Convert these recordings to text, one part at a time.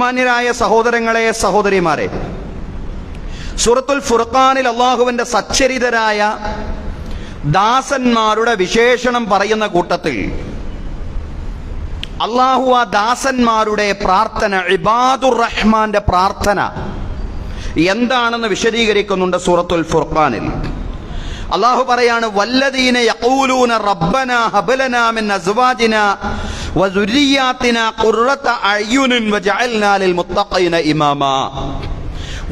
മാന്യരായ സഹോദരങ്ങളെ, സഹോദരിമാരെ, സൂറത്തുൽ ഫുർഖാനിൽ അള്ളാഹുവിന്റെ സച്ചരിതരായ ദാസന്മാരുടെ വിശേഷണം പറയുന്ന കൂട്ടത്തിൽ അള്ളാഹു ആ ദാസന്മാരുടെ പ്രാർത്ഥന, ഇബാദുർ റഹ്മാന്റെ പ്രാർത്ഥന എന്താണെന്ന് വിശദീകരിക്കുന്നുണ്ട് സൂറത്തുൽ ഫുർഖാനിൽ. അള്ളാഹു പറയാണ്, വല്ലദീന യഖൂലൂന റബ്ബനാ ഹബ് ലനാ മിൻ അസ്വാജിനാ വസുരിയാത്തിനാ ഖുർറത അയ്യുനിൻ വജഅൽനാ ലിൽ മുത്തഖീന ഇമാമാ.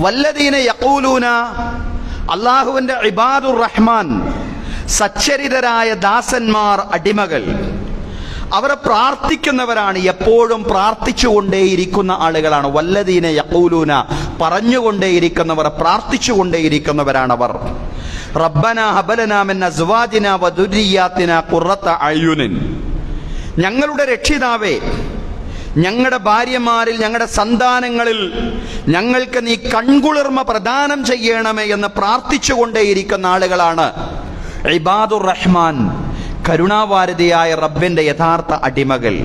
വല്ലദീന യഖൂലൂന, അള്ളാഹുവിന്റെ ഇബാദുർ റഹ്മാൻ സച്ചരിതരായ ദാസന്മാർ, അടിമകൾ, അവർ പ്രാർത്ഥിക്കുന്നവരാണ്, എപ്പോഴും പ്രാർത്ഥിച്ചുകൊണ്ടേയിരിക്കുന്ന ആളുകളാണ്. വല്ലദീന യഖൂലൂന, പറഞ്ഞുകൊണ്ടേയിരിക്കുന്നവർ, പ്രാർത്ഥിച്ചുകൊണ്ടേയിരിക്കുന്നവരാണവർ. റബ്ബനാ ഹബ് ലനാ മിൻ അസ്വാജിനാ വദുരിയാത്തിനാ ഖുർറത അയ്യുനിൻ, ഞങ്ങളുടെ രക്ഷിതാവേ, ഞങ്ങളുടെ ഭാര്യമാരിൽ, ഞങ്ങളുടെ സന്താനങ്ങളിൽ ഞങ്ങൾക്ക് നീ കൺകുളിർമ പ്രദാനം ചെയ്യണമേ എന്ന് പ്രാർത്ഥിച്ചുകൊണ്ടേയിരിക്കുന്ന ആളുകളാണ് ഇബാദുർ റഹ്മാൻ, കരുണാവാരിധിയായ റബ്ബിന്റെ യഥാർത്ഥ അടിമകൾ.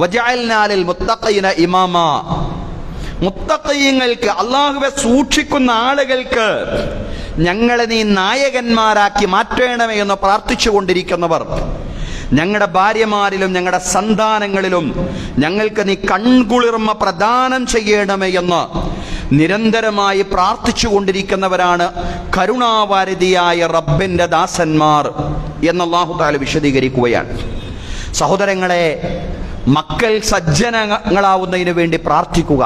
വജഅൽനാ ലിൽ മുത്തഖീന ഇമാമാ, മുത്തഖീങ്ങൾക്ക്, അല്ലാഹുവെ സൂക്ഷിക്കുന്ന ആളുകൾക്ക് ഞങ്ങളെ നീ നായകന്മാരാക്കി മാറ്റണമേ എന്ന് പ്രാർത്ഥിച്ചുകൊണ്ടിരിക്കുന്നവർ, ഞങ്ങളുടെ ഭാര്യമാരിലും ഞങ്ങളുടെ സന്താനങ്ങളിലും ഞങ്ങൾക്ക് നീ കൺകുളിർമ പ്രദാനം ചെയ്യണമേ എന്ന് നിരന്തരമായി പ്രാർത്ഥിച്ചുകൊണ്ടിരിക്കുന്നവരാണ് കരുണാവാരിധിയായ റബ്ബിന്റെ ദാസന്മാർ എന്ന് അല്ലാഹു തആല വിശദീകരിക്കുകയാണ്. സഹോദരങ്ങളെ, മക്കൾ സജ്ജനങ്ങളാവുന്നതിന് വേണ്ടി പ്രാർത്ഥിക്കുക,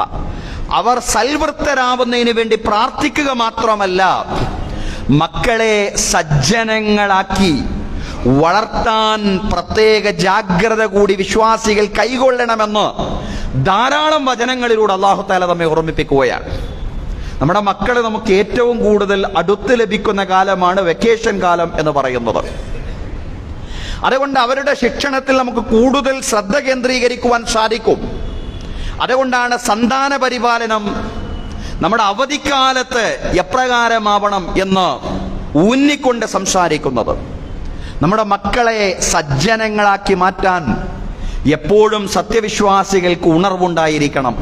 അവർ സൽവൃത്തരാവുന്നതിന് വേണ്ടി പ്രാർത്ഥിക്കുക മാത്രമല്ല, മക്കളെ സജ്ജനങ്ങളാക്കി വളർത്താൻ പ്രത്യേക ജാഗ്രത കൂടി വിശ്വാസികൾ കൈകൊള്ളണമെന്ന് ധാരാളം വചനങ്ങളിലൂടെ അല്ലാഹു തആല നമ്മെ ഓർമ്മിപ്പിക്കുകയാണ്. നമ്മുടെ മക്കളെ നമുക്ക് ഏറ്റവും കൂടുതൽ അടുത്ത് ലഭിക്കുന്ന കാലമാണ് വെക്കേഷൻ കാലം എന്ന് പറയുന്നത്. അതുകൊണ്ട് അവരുടെ ശിക്ഷണത്തിൽ നമുക്ക് കൂടുതൽ ശ്രദ്ധ കേന്ദ്രീകരിക്കുവാൻ സാധിക്കും. അതുകൊണ്ടാണ് സന്താന പരിപാലനം നമ്മുടെ അവധിക്കാലത്ത് എപ്രകാരമാവണം എന്ന് ഊന്നിക്കൊണ്ട് സംസാരിക്കുന്നത്. നമ്മുടെ മക്കളെ സജ്ജനങ്ങളാക്കി മാറ്റാൻ എപ്പോഴും സത്യവിശ്വാസികൾക്ക് ഉണർവുണ്ടായിരിക്കണം.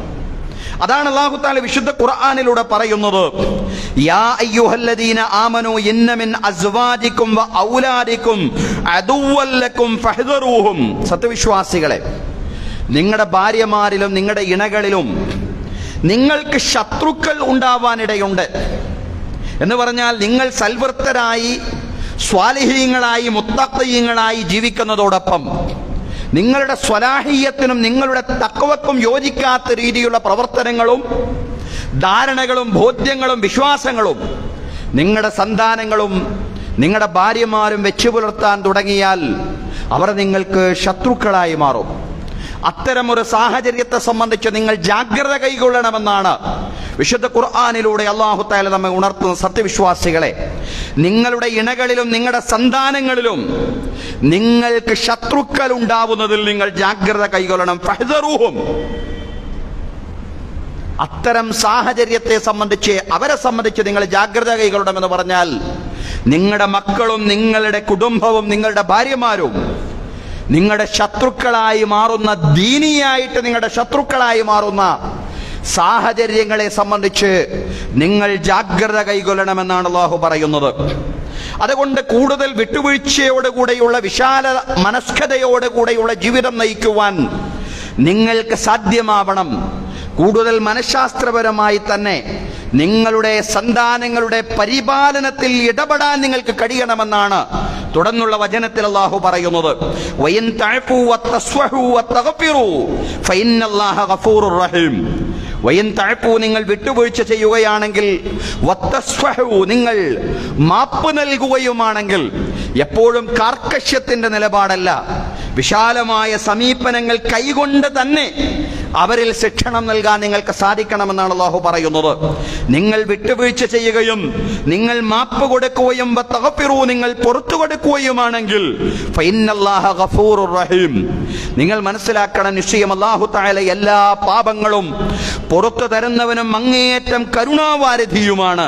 അതാണ് അല്ലാഹു തആല വിശുദ്ധ ഖുർആനിലൂടെ പറയുന്നത്, യാ അയ്യുഹല്ലദീന ആമനൂ ഇന്ന മിൻ അസ്വാജികും വ ഔലാദികും അദുവ്വൻ ലക്കും ഫഹ്ദറൂഹും. സത്യവിശ്വാസികളെ, നിങ്ങളുടെ ഭാര്യമാരിലും നിങ്ങളുടെ ഇണകളിലും നിങ്ങൾക്ക് ശത്രുക്കൾ ഉണ്ടാവാനിടയുണ്ട് എന്ന് പറഞ്ഞാൽ, നിങ്ങൾ സൽവൃത്തരായി സ്വാലിഹീങ്ങളായി മുത്തഖീങ്ങളായി ജീവിക്കുന്നതോടൊപ്പം നിങ്ങളുടെ സ്വലാഹിയത്തിനും നിങ്ങളുടെ തഖ്വക്കും യോജിക്കാത്ത രീതിയിലുള്ള പ്രവർത്തനങ്ങളും ധാരണകളും ബോധ്യങ്ങളും വിശ്വാസങ്ങളും നിങ്ങളുടെ സന്താനങ്ങളും നിങ്ങളുടെ ഭാര്യമാരും വെച്ചു പുലർത്താൻ തുടങ്ങിയാൽ അവർ നിങ്ങൾക്ക് ശത്രുക്കളായി മാറും. അത്തരമൊരു സാഹചര്യത്തെ സംബന്ധിച്ച് നിങ്ങൾ ജാഗ്രത കൈകൊള്ളണമെന്നാണ് വിശുദ്ധ ഖുർആനിലൂടെ അല്ലാഹു തആല നമ്മെ ഉണർത്തുന്ന. സത്യവിശ്വാസികളെ, നിങ്ങളുടെ ഇണകളിലും നിങ്ങളുടെ സന്താനങ്ങളിലും നിങ്ങൾക്ക് ശത്രുക്കൾ ഉണ്ടാവുന്നതിൽ നിങ്ങൾ ജാഗ്രത കൈകൊള്ളണം. ഫഹ്ദറൂഹും, അത്തരം സാഹചര്യത്തെ സംബന്ധിച്ച്, അവരെ സംബന്ധിച്ച് നിങ്ങൾ ജാഗ്രത കൈകൊള്ളണമെന്ന് പറഞ്ഞാൽ, നിങ്ങളുടെ മക്കളും നിങ്ങളുടെ കുടുംബവും നിങ്ങളുടെ ഭാര്യമാരും നിങ്ങളുടെ ശത്രുക്കളായി മാറുന്ന, ദീനിയായിട്ട് നിങ്ങളുടെ ശത്രുക്കളായി മാറുന്ന സാഹചര്യങ്ങളെ സംബന്ധിച്ച് നിങ്ങൾ ജാഗ്രത കൈകൊള്ളണമെന്നാണ് അല്ലാഹു പറയുന്നത്. അതുകൊണ്ട് കൂടുതൽ വിട്ടുവീഴ്ചയോടുകൂടെയുള്ള, വിശാല മനസ്കതയോടുകൂടെയുള്ള ജീവിതം നയിക്കുവാൻ നിങ്ങൾക്ക് സാധ്യമാവണം. കൂടുതൽ മനഃശാസ്ത്രപരമായി തന്നെ നിങ്ങളുടെ സന്താനങ്ങളുടെ പരിപാലനത്തിൽ ഇടപെടാൻ നിങ്ങൾക്ക് കഴിയണമെന്നാണ് തുടർന്നുള്ള വചനത്തിൽ അല്ലാഹു പറയുന്നത്. വഇൻ തഅഫു വതസ്വഹു വതഗ്ഫിറു ഫഇന്നല്ലാഹ ഗഫൂറുർ റഹീം. വഇൻ തഅഫു, നിങ്ങൾ വിട്ടുവീഴ്ച ചെയ്യുകയാണെങ്കിൽ, വതസ്വഹു, നിങ്ങൾ മാപ്പ് നൽകുകയുമാണെങ്കിൽ, എപ്പോഴും കാർക്കശ്യത്തിന്റെ നിലപാടല്ല, വിശാലമായ സമീപനങ്ങൾ കൈകൊണ്ട് തന്നെ അവരിൽ ശിക്ഷണം നൽകാൻ നിങ്ങൾക്ക് സാധിക്കണമെന്നാണ് അല്ലാഹു പറയുന്നത്. നിങ്ങൾ വിട്ടുവീഴ്ച ചെയ്യുകയും നിങ്ങൾ മാപ്പ് കൊടുക്കുകയും വതഗ്ഫിറു, നിങ്ങൾ പുറത്തു കൊടുക്കുകയുമാണെങ്കിൽ, ഫഇന്നല്ലാഹ ഗഫൂറുർ റഹീം, നിങ്ങൾ മനസ്സിലാക്കണം, നിശ്ചയം അല്ലാഹു തആല എല്ലാ പാപങ്ങളും പുറത്തു തരുന്നവനും അങ്ങേയറ്റം കരുണാവാരിധിയുമാണ്.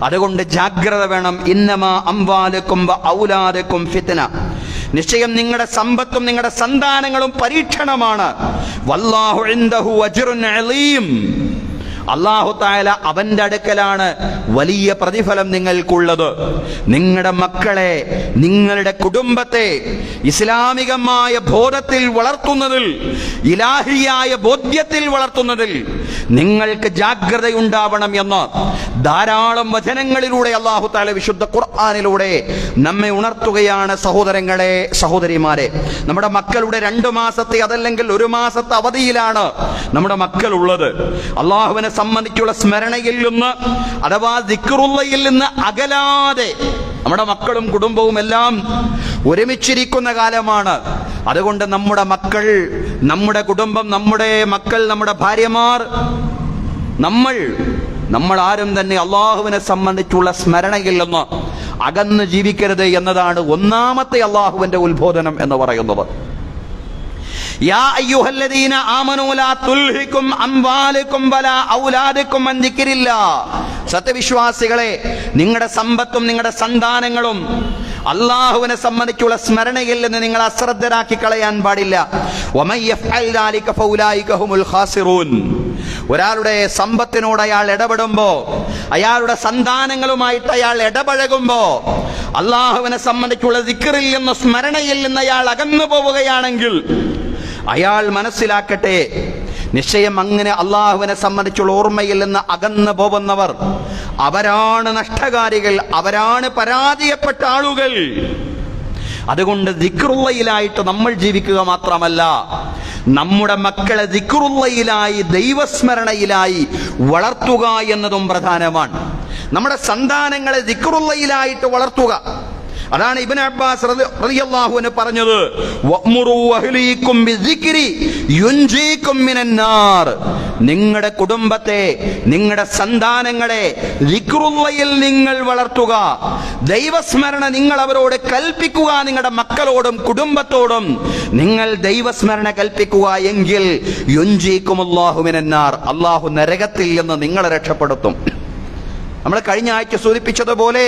അതുകൊണ്ട് ജാഗ്രത വേണം. ഇന്നമാ അംവാലുക്കും വ ഔലാദുക്കും ഫിത്ന, നിശ്ചയം നിങ്ങളുടെ സമ്പത്തും നിങ്ങളുടെ സന്താനങ്ങളും പരീക്ഷണമാണ്. വല്ലാഹു ഇൻദഹു അജ്റുൻ അലീം. അല്ലാഹു തആല അവന്റെ അടുക്കലാണ് വലിയ പ്രതിഫലം നിങ്ങൾക്കുള്ളത്. നിങ്ങളുടെ മക്കളെ, നിങ്ങളുടെ കുടുംബത്തെ ഇസ്ലാമികമായ ബോധത്തിൽ വളർത്തുന്നതിൽ, ഇലാഹിയായ ബോധ്യത്തിൽ വളർത്തുന്നതിൽ നിങ്ങൾക്ക് ജാഗ്രതയുണ്ടാവണം എന്ന് ധാരാളം വചനങ്ങളിലൂടെ അല്ലാഹു തആല വിശുദ്ധ ഖുർആനിലൂടെ നമ്മെ ഉണർത്തുകയാണ്. സഹോദരങ്ങളെ, സഹോദരിമാരെ, നമ്മുടെ മക്കളുടെ 2 മാസത്തെ അതല്ലെങ്കിൽ 1 മാസത്തെ അവധിയിലാണ് നമ്മുടെ മക്കൾ ഉള്ളത്. അള്ളാഹുവിനെ സംബന്ധിച്ചുള്ള സ്മരണയിൽ നിന്ന് അഥവാ ദിക്റുള്ളയിൽ നിന്ന് അകലാതെ നമ്മുടെ മക്കളും കുടുംബവും എല്ലാം ഒരുമിച്ചിരിക്കുന്ന കാലമാണ്. അതുകൊണ്ട് നമ്മുടെ മക്കൾ, നമ്മുടെ കുടുംബം, നമ്മുടെ മക്കൾ, നമ്മുടെ ഭാര്യമാർ, നമ്മൾ ആരും തന്നെ അള്ളാഹുവിനെ സംബന്ധിച്ചുള്ള സ്മരണയിൽ നിന്ന് അകന്ന് ജീവിക്കരുത് എന്നതാണ് ഒന്നാമത്തെ അള്ളാഹുവിന്റെ ഉത്ബോധനം എന്ന് പറയുന്നത്. യാ അയ്യുഹല്ലദീന ആമനൂ ലാ തുൽഹികും അംവാലുകും വലാ ഔലാദുകും അൻ ദിക്രില്ലാഹ്. സത്യവിശ്വാസികളെ, നിങ്ങളുടെ സമ്പത്തും നിങ്ങളുടെ സന്താനങ്ങളും അള്ളാഹുവിനെ സംബന്ധിച്ചുള്ള സ്മരണയിൽ നിന്ന് നിങ്ങൾ അശ്രദ്ധരാക്കി കളയാൻ പാടില്ല. വമൻ യഫ്അൽ ദാലിക ഫൗലൈക ഹുമുൽ ഖാസിറൂൻ. ഒരാളുടെ സമ്പത്തിനോട് അയാൾ ഇടപെടുമ്പോ, അയാളുടെ സന്താനങ്ങളുമായിട്ട് അയാൾ ഇടപഴകുമ്പോ, അള്ളാഹുവിനെ സംബന്ധിച്ചുള്ള ദിക്റിൽ നിന്ന്, സ്മരണയിൽ നിന്ന് അയാൾ അകന്നു പോവുകയാണെങ്കിൽ അയാൾ മനസ്സിലാക്കട്ടെ, നിശ്ചയം അങ്ങനെ അള്ളാഹുവിനെ സംബന്ധിച്ചുള്ള ഓർമ്മയിൽ നിന്ന് അകന്നു പോകുന്നവർ അവരാണ് നഷ്ടകാരികൾ, അവരാണ് പരാജയപ്പെട്ട ആളുകൾ. അതുകൊണ്ട് ദിക്റുള്ളയിലായിട്ട് നമ്മൾ ജീവിക്കുക മാത്രമല്ല, നമ്മുടെ മക്കളെ ദിക്റുള്ളയിലായി, ദൈവസ്മരണയിലായി വളർത്തുക എന്നതും പ്രധാനമാണ്. നമ്മുടെ സന്താനങ്ങളെ ദിക്റുള്ളയിലായിട്ട് വളർത്തുക. അതാണ് ഇബ്നു അബ്ബാസ് റളിയല്ലാഹു അൻഹു പറഞ്ഞത്, വഅ്മുറു അഹ്ലീകും ബിദ്ദിക്രി യുൻജീകും മിനന്നാർ. നിങ്ങളുടെ കുടുംബത്തെ, നിങ്ങളുടെ സന്താനങ്ങളെ ദിക്റുള്ളയിൽ നിങ്ങൾ വളർത്തുക. ദൈവസ്മരണ നിങ്ങൾ അവരോട് കൽപ്പിക്കുക. നിങ്ങളുടെ മക്കളോടും കുടുംബത്തോടും നിങ്ങൾ ദൈവസ്മരണ കൽപ്പിക്കുക. എങ്കിൽ യുൻജീകുമുല്ലാഹു മിനന്നാർ, അല്ലാഹു നരകത്തിൽ നിന്ന് നിങ്ങളെ രക്ഷപ്പെടുത്തും. നമ്മൾ കഴിഞ്ഞ ആഴ്ച സൂചിപ്പിച്ചതുപോലെ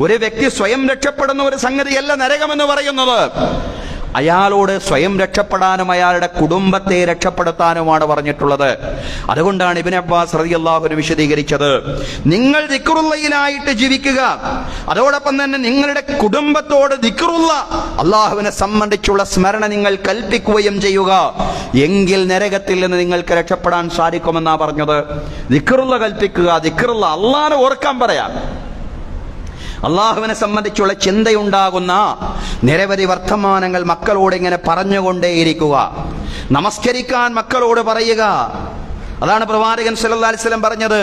ഒരു വ്യക്തി സ്വയം രക്ഷപ്പെടുന്ന ഒരു സംഗതിയല്ല നരകമെന്ന് പറയുന്നത്. അയാളോട് സ്വയം രക്ഷപ്പെടാനും അയാളുടെ കുടുംബത്തെ രക്ഷപ്പെടുത്താനുമാണ് പറഞ്ഞിട്ടുള്ളത്. അതുകൊണ്ടാണ് ഇബ്നു അബ്ബാസ് റളിയല്ലാഹു അൻഹു വിശദീകരിച്ചത്, നിങ്ങൾ ദിക്റുള്ളയിലായിട്ട് ജീവിക്കുക, അതോടൊപ്പം തന്നെ നിങ്ങളുടെ കുടുംബത്തോട് ദിക്റുള്ള, അള്ളാഹുവിനെ സംബന്ധിച്ചുള്ള സ്മരണ നിങ്ങൾ കൽപ്പിക്കുകയും ചെയ്യുക. എങ്കിൽ നരകത്തിൽ നിന്ന് നിങ്ങൾക്ക് രക്ഷപ്പെടാൻ സാധിക്കുമെന്നാ പറഞ്ഞത്. ദിക്റുള്ള കൽപ്പിക്കുക, ദിക്റുള്ള, അള്ളാഹനെ ഓർക്കാൻ പറയാം. അള്ളാഹുവിനെ സംബന്ധിച്ചുള്ള ചിന്തയുണ്ടാകുന്ന നിരവധി വർത്തമാനങ്ങൾ മക്കളോട് ഇങ്ങനെ പറഞ്ഞുകൊണ്ടേയിരിക്കുക. നമസ്കരിക്കാൻ മക്കളോട് പറയുക. അതാണ് പ്രവാചകൻ സല്ലല്ലാഹു അലൈഹി വസല്ലം പറഞ്ഞത്,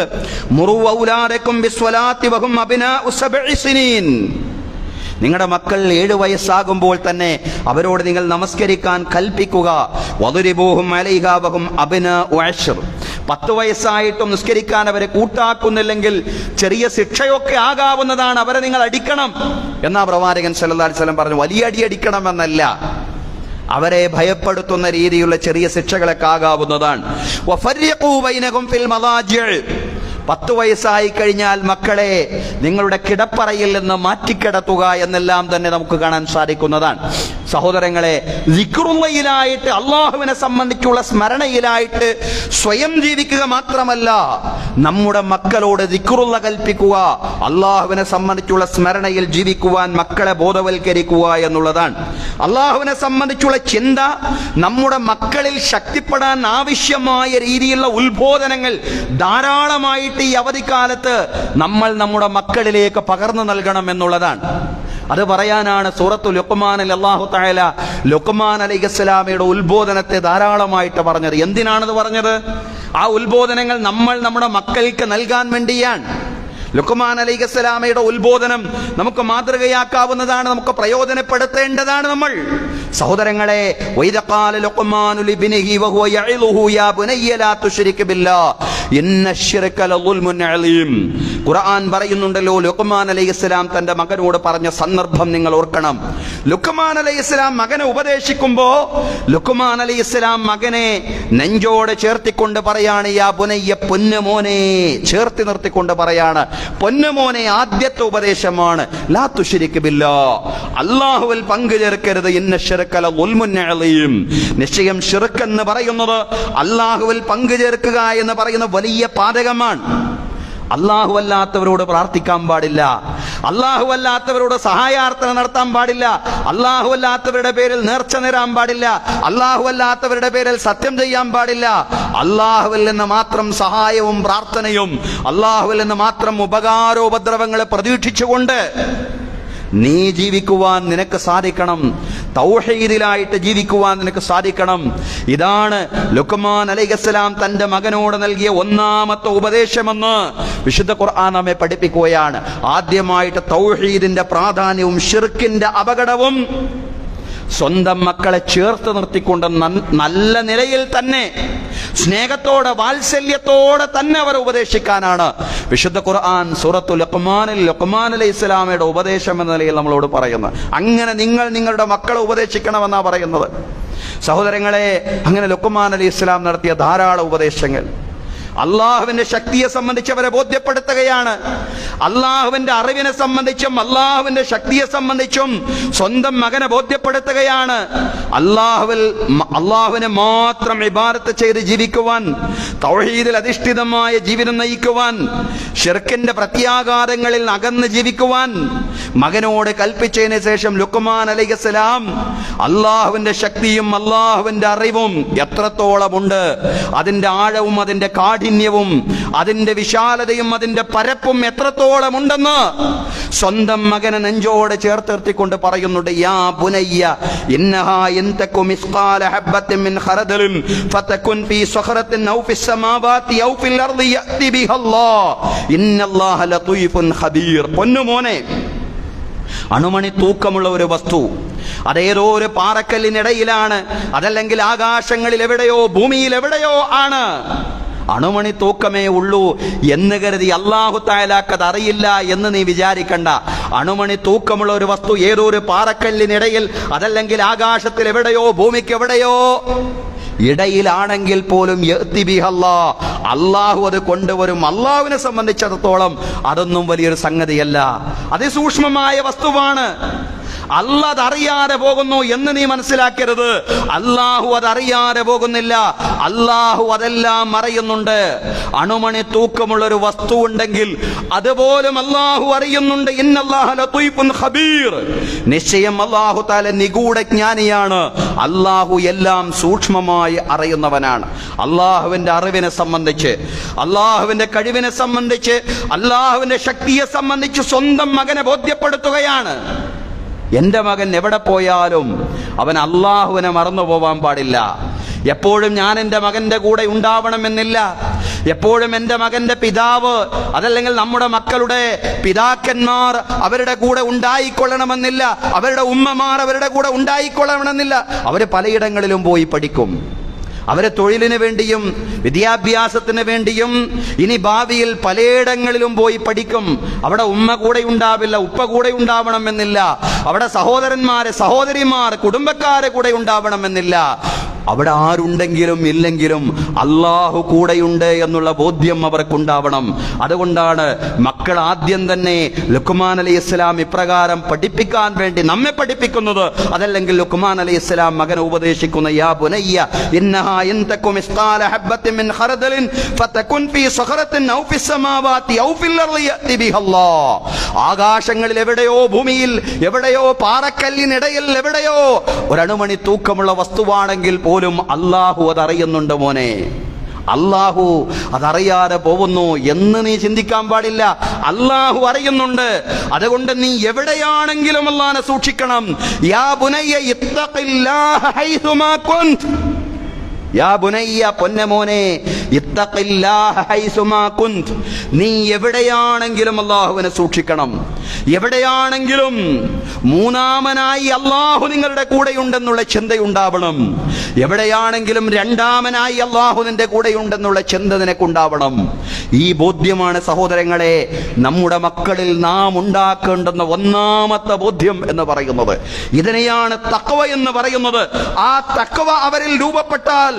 മുറു ഔലാദകും ബിസ്വലാത്തി വഹും അബ്നാഉ 7 സിനീൻ. നിങ്ങളുടെ മക്കൾ 7 വയസ്സാകുമ്പോൾ തന്നെ അവരോട് നിങ്ങൾ നമസ്കരിക്കാൻ കൽപ്പിക്കുക. വദരിബൂഹും അലൈഹാ വഹും അബ്നാഉ 10. 10 വയസ്സായിട്ടും നിസ്കരിക്കാൻ അവരെ കൂട്ടാക്കുന്നില്ലെങ്കിൽ ചെറിയ ശിക്ഷയൊക്കെ ആകാവുന്നതാണ്, അവരെ നിങ്ങൾ അടിക്കണം എന്നാ പ്രവാചകൻ സല്ലല്ലാഹു അലൈഹി വസല്ലം പറഞ്ഞു. വലിയ അടി അടിക്കണം എന്നല്ല, അവരെ ഭയപ്പെടുത്തുന്ന രീതിയിലുള്ള ചെറിയ ശിക്ഷകളൊക്കെ ആകാവുന്നതാണ്. വഫർരിഖൂ ബൈനഹും ഫിൽ മളാജിഅ്. 10 വയസ്സായി കഴിഞ്ഞാൽ മക്കളെ നിങ്ങളുടെ കിടപ്പറയിൽ നിന്ന് മാറ്റിക്കിടത്തുക എന്നെല്ലാം തന്നെ നമുക്ക് കാണാൻ സാധിക്കുന്നതാണ്. സഹോദരങ്ങളെ, ദിക്റുള്ളയിലായിട്ട്, അള്ളാഹുവിനെ സംബന്ധിച്ചുള്ള സ്മരണയിലായിട്ട് സ്വയം ജീവിക്കുക മാത്രമല്ല, നമ്മുടെ മക്കളോട് ദിക്റുള്ള കൽപ്പിക്കുക, അള്ളാഹുവിനെ സംബന്ധിച്ചുള്ള സ്മരണയിൽ ജീവിക്കുവാൻ മക്കളെ ബോധവൽക്കരിക്കുക എന്നുള്ളതാണ്. അള്ളാഹുവിനെ സംബന്ധിച്ചുള്ള ചിന്ത നമ്മുടെ മക്കളിൽ ശക്തിപ്പെടാൻ ആവശ്യമായ രീതിയിലുള്ള ഉത്ബോധനങ്ങൾ ധാരാളമായിട്ട് ഈ അവധിക്കാലത്ത് നമ്മൾ നമ്മുടെ മക്കളിലേക്ക് പകർന്നു നൽകണം എന്നുള്ളതാണ്. അത് പറയാനാണ് സൂറത്തുൽ ലുഖ്മാനിൽ അല്ലാഹു തആല ലുഖ്മാൻ അലൈഹിസ്സലാമയുടെ ഉത്ബോധനത്തെ ധാരാളമായിട്ട് പറഞ്ഞത്. എന്തിനാണത് പറഞ്ഞത്? ആ ഉത്ബോധനങ്ങൾ നമ്മൾ നമ്മുടെ മക്കൾക്ക് നൽകാൻ വേണ്ടിയാണ്. ലുഖ്മാൻ അലൈഹിസ്സലാമയുടെ ഉത്ബോധനം നമുക്ക് മാതൃകയാക്കാവുന്നതാണ്, നമുക്ക് പ്രയോജനപ്പെടുത്തേണ്ടതാണ്. നമ്മൾ സഹോദരങ്ങളെ, വഇദ ഖാല ലുഖ്മാനു ലിബ്നിഹി വഹുവ യഇലുഹു യാ ബുനയ്യ ലാ തുശ്രിക് ബില്ലാഹ് ഇന്നശ്ശിർക ലളുൽമുൻ അലീം. ഖുർആൻ പറയുന്നുണ്ടല്ലോ, ലുഖ്മാൻ അലൈഹിസ്സലാം തന്റെ മകനോട് പറഞ്ഞ സന്ദർഭം നിങ്ങൾ ഓർക്കണം. ലുഖ്മാൻ അലൈഹിസ്സലാം മകനെ ഉപദേശിക്കുമ്പോ ലുഖ്മാൻ അലൈഹിസ്സലാം മകനെ നെഞ്ചോട് ചേർത്തിക്കൊണ്ട് പറയാണ്, യാ ബുനയ്യ, പൊന്നുമോനെ, ചേർത്തി നിർത്തിക്കൊണ്ട് പറയാണ്, പൊന്നുമോനെ. ആദ്യത്തെ ഉപദേശമാണ് ലാ തുശ്രിക് ബില്ലാഹ്, അല്ലാഹുവിൽ പങ്കു ചേർക്കരുത്. ഇന്നശ്ശിർക ലളുൽമുൻ അലീം, നിശ്ചയം ശിർക്ക് എന്ന് പറയുന്നത്, അല്ലാഹുവിൽ പങ്കു ചേർക്കുക എന്ന് പറയുന്ന വലിയ പാതകമാണ്. അല്ലാഹു അല്ലാത്തവരോട് പ്രാർത്ഥിക്കാൻ പാടില്ല, അല്ലാഹു അല്ലാത്തവരോട് സഹായാർത്ഥന നടത്താൻ പാടില്ല, അല്ലാഹു അല്ലാത്തവരുടെ പേരിൽ നേർച്ച നേരാൻ പാടില്ല, അല്ലാഹു അല്ലാത്തവരുടെ പേരിൽ സത്യം ചെയ്യാൻ പാടില്ല. അല്ലാഹുവിൽ നിന്ന് മാത്രം സഹായവും പ്രാർത്ഥനയും, അല്ലാഹുവിൽ നിന്ന് മാത്രം ഉപകാരോപദ്രവങ്ങളെ പ്രതീക്ഷിച്ചുകൊണ്ട് നീ ജീവിക്കുവാൻ നിനക്ക് സാധിക്കണം. തൗഹീദിലായിട്ട് ജീവിക്കുവാൻ നിനക്ക് സാധിക്കണം. ഇതാണ് ലുഖ്മാൻ അലൈഹിസ്സലാം തന്റെ മകനോട് നൽകിയ ഒന്നാമത്തെ ഉപദേശമെന്ന് വിശുദ്ധ ഖുർആൻ നമ്മെ പഠിപ്പിക്കുകയാണ്. ആദ്യമായിട്ട് തൗഹീദിന്റെ പ്രാധാന്യവും ശിർക്കിന്റെ അപകടവും സ്വന്തം മക്കളെ ചേർത്ത് നിർത്തിക്കൊണ്ട് നല്ല നിലയിൽ തന്നെ, സ്നേഹത്തോടെ, വാത്സല്യത്തോടെ തന്നെ അവർ ഉപദേശിക്കാനാണ് വിശുദ്ധ ഖുർആൻ സൂറത്തുൽ ലുഖ്മാനിൽ ലുഖ്മാൻ അലൈഹിസ്സലാമയുടെ ഉപദേശം എന്ന നിലയിൽ നമ്മളോട് പറയുന്നത്. അങ്ങനെ നിങ്ങൾ നിങ്ങളുടെ മക്കളെ ഉപദേശിക്കണമെന്നാണ് പറയുന്നത്. സഹോദരങ്ങളെ, അങ്ങനെ ലുഖ്മാൻ അലൈഹിസ്സലാം നടത്തിയ ധാരാളം ഉപദേശങ്ങൾ അള്ളാഹുവിന്റെ ശക്തിയെ സംബന്ധിച്ച് അവരെ ബോധ്യപ്പെടുത്തുകയാണ്. അള്ളാഹുവിന്റെ അറിവിനെ സംബന്ധിച്ചും അള്ളാഹുവിന്റെ ശക്തിയെ സംബന്ധിച്ചും സ്വന്തം മകനെ ബോധ്യപ്പെടുത്തുകയാണ്. അള്ളാഹുവിനെ മാത്രം ഇബാദത്ത് ചെയ്ത് ജീവിക്കുവാൻ, തൗഹീദിൽ അധിഷ്ഠിതമായ ജീവിതം നയിക്കുവാൻ, ശിർക്കിന്റെ പ്രത്യാഘാതങ്ങളിൽ അകന്ന് ജീവിക്കുവാൻ മകനോട് കൽപ്പിച്ചതിന് ശേഷം ലുഖ്മാൻ അലൈഹിസ്സലാം അള്ളാഹുവിന്റെ ശക്തിയും അള്ളാഹുവിന്റെ അറിവും എത്രത്തോളമുണ്ട്, അതിന്റെ ആഴവും അതിന്റെ കാഠിന്യവും അതിന്റെ വിശാലതയും അതിന്റെ പരപ്പും എത്രത്തോളമുണ്ടെന്ന് സ്വന്തം മകനെ നെഞ്ചോട് ചേർത്തിർത്തിക്കൊണ്ട് പറയുന്നുണ്ട്. യാ ബുനയ്യ ഇന്നഹാ യൻതകു മിസ്ഖാല ഹബ്ബത്തിൻ മിൻ ഖറദലിൻ ഫതകുൻ ഫീ സഖറത്തിൻ ഔ ഫിസ് സമാവാതി ഔ ഫിൽ അർളി യഅതി ബിഹല്ലാഹ് ഇന്നല്ലാഹ ലതീഫുൻ ഖബീർ. പൊന്നുമോനെ, അണുമണി തൂക്കമുള്ള ഒരു വസ്തു അതേതോ ഒരു പാറക്കല്ലിനിടയിലാണ്, അതല്ലെങ്കിൽ ആകാശങ്ങളിൽ എവിടെയോ ഭൂമിയിൽ എവിടെയോ ആണ്. അണുമണി തൂക്കമേ ഉള്ളൂ എന്ന് കരുതി അല്ലാഹു തആലാക്കത് അറിയില്ല എന്ന് നീ വിചാരിക്കണ്ട. അണുമണി തൂക്കമുള്ള ഒരു വസ്തു ഏതോ ഒരു പാറക്കല്ലിനിടയിൽ, അതല്ലെങ്കിൽ ആകാശത്തിൽ എവിടെയോ ഭൂമിക്ക് എവിടെയോ ഇടയിലാണെങ്കിൽ പോലും അല്ലാഹു അത് കൊണ്ടുവരും. അല്ലാഹുവിനെ സംബന്ധിച്ചിടത്തോളം അതൊന്നും വലിയൊരു സംഗതിയല്ല, അതിസൂക്ഷ്മമായ വസ്തുവാണ്. അല്ലാഹു അതറിയാതെ പോകുന്നു എന്ന് നീ മനസ്സിലാക്കരുത്. അല്ലാഹു അതറിയാതെ പോകുന്നില്ല, അല്ലാഹു അതെല്ലാം അറിയുന്നുണ്ട്. അണുമണി തൂക്കമുള്ള ഒരു വസ്തു ഉണ്ടെങ്കിൽ അതുപോലും അല്ലാഹു അറിയുന്നുണ്ട്. ഇന്നല്ലാഹ ലതീഫുൻ ഖബീർ, നിശ്ചയം അല്ലാഹു തആല നിഗൂഢജ്ഞാനിയാണ്. അല്ലാഹു എല്ലാം സൂക്ഷ്മമായി അറിയുന്നവനാണ്. അല്ലാഹുവിന്റെ അറിവിനെ സംബന്ധിച്ച്, അല്ലാഹുവിന്റെ കഴിവിനെ സംബന്ധിച്ച്, അല്ലാഹുവിന്റെ ശക്തിയെ സംബന്ധിച്ച് സ്വന്തം മകനെ ബോധ്യപ്പെടുത്തുകയാണ്. എന്റെ മകൻ എവിടെ പോയാലും അവൻ അള്ളാഹുവിനെ മറന്നു പോവാൻ പാടില്ല. എപ്പോഴും ഞാൻ എൻ്റെ മകന്റെ കൂടെ ഉണ്ടാവണമെന്നില്ല. എപ്പോഴും എൻ്റെ മകന്റെ പിതാവ്, അതല്ലെങ്കിൽ നമ്മുടെ മക്കളുടെ പിതാക്കന്മാർ അവരുടെ കൂടെ ഉണ്ടായിക്കൊള്ളണമെന്നില്ല. അവരുടെ ഉമ്മമാർ അവരുടെ കൂടെ ഉണ്ടായിക്കൊള്ളണമെന്നില്ല. അവർ പലയിടങ്ങളിലും പോയി പഠിക്കും. അവരെ തൊഴിലിന് വേണ്ടിയും വിദ്യാഭ്യാസത്തിന് വേണ്ടിയും ഇനി ഭാവിയിൽ പലയിടങ്ങളിലും പോയി പഠിക്കും. അവിടെ ഉമ്മ കൂടെ ഉണ്ടാവില്ല, ഉപ്പ കൂടെ ഉണ്ടാവണമെന്നില്ല. അവിടെ സഹോദരന്മാരെ, സഹോദരിമാർ, കുടുംബക്കാരെ കൂടെ ഉണ്ടാവണമെന്നില്ല. അവിടെ ആരുണ്ടെങ്കിലും ഇല്ലെങ്കിലും അല്ലാഹു കൂടെയുണ്ട് എന്നുള്ള ബോധ്യം അവർക്കുണ്ടാവണം. അതുകൊണ്ടാണ് മക്കൾ ആദ്യം തന്നെ ലുഖ്മാൻ അലൈഹിസ്സലാം ഇപ്രകാരം പഠിപ്പിക്കാൻ വേണ്ടി നമ്മെ പഠിപ്പിക്കുന്നത്. അതല്ലെങ്കിൽ ലുഖ്മാൻ അലൈഹിസ്സലാം മകനെ ഉപദേശിക്കുന്ന യാ ബുനയ്യ ഇന്നഹാ യൻതകു മിസ്ഖാല ഹബ്ബത്തിൻ മിൻ ഖറദലിൻ ഫതകുൻ ഫീ സഖറത്തിൻ ഔ ഫിസ് സമാവാതി ഔ ഫിൽ അർളി യഅതി ബിഹല്ലാഹ്. ആകാശങ്ങളിൽ എവിടെയോ, ഭൂമിയിൽ എവിടെയോ, പാറക്കല്ലിനിടയിൽ എവിടെയോ ഒരണുമണി തൂക്കമുള്ള വസ്തുവാണെങ്കിൽ പോലും അല്ലാഹു അതറിയുന്നുണ്ട് മോനെ. അല്ലാഹു അതറിയാതെ പോകുന്നു എന്ന് നീ ചിന്തിക്കാൻ പാടില്ല. അല്ലാഹു അറിയുന്നുണ്ട്. അതുകൊണ്ട് നീ എവിടെയാണെങ്കിലും അല്ലാഹുവിനെ സൂക്ഷിക്കണം. യാ ബുനയ്യ ഇത്തഖില്ലാഹ ഹൈസുമാ കുൻത, യാ ബുനയ്യ, പൊന്നമോനെ, ഇത്തഖില്ലാഹ ഹൈസുമാ കുന്ത്, നീ എവിടെയാണെങ്കിലും അല്ലാഹുവിനെ സൂക്ഷിക്കണം. എവിടെയാണെങ്കിലും മൂന്നാമനായി അല്ലാഹു നിങ്ങളുടെ കൂടെയുണ്ടെന്നുള്ള ചിന്തയുണ്ടാവണം. എവിടെയാണെങ്കിലും രണ്ടാമനായി അല്ലാഹു നിന്റെ കൂടെയുണ്ടെന്നുള്ള ചിന്ത നിനക്കുണ്ടാവണം. ഈ ബോധ്യമാണ് സഹോദരങ്ങളെ നമ്മുടെ മക്കളിൽ നാം ഉണ്ടാക്കേണ്ടുന്ന ഒന്നാമത്തെ ബോധ്യം എന്ന് പറയുന്നത്. ഇതിനെയാണ് തഖ്വ എന്ന് പറയുന്നത്. ആ തഖ്വ അവരിൽ രൂപപ്പെട്ടാൽ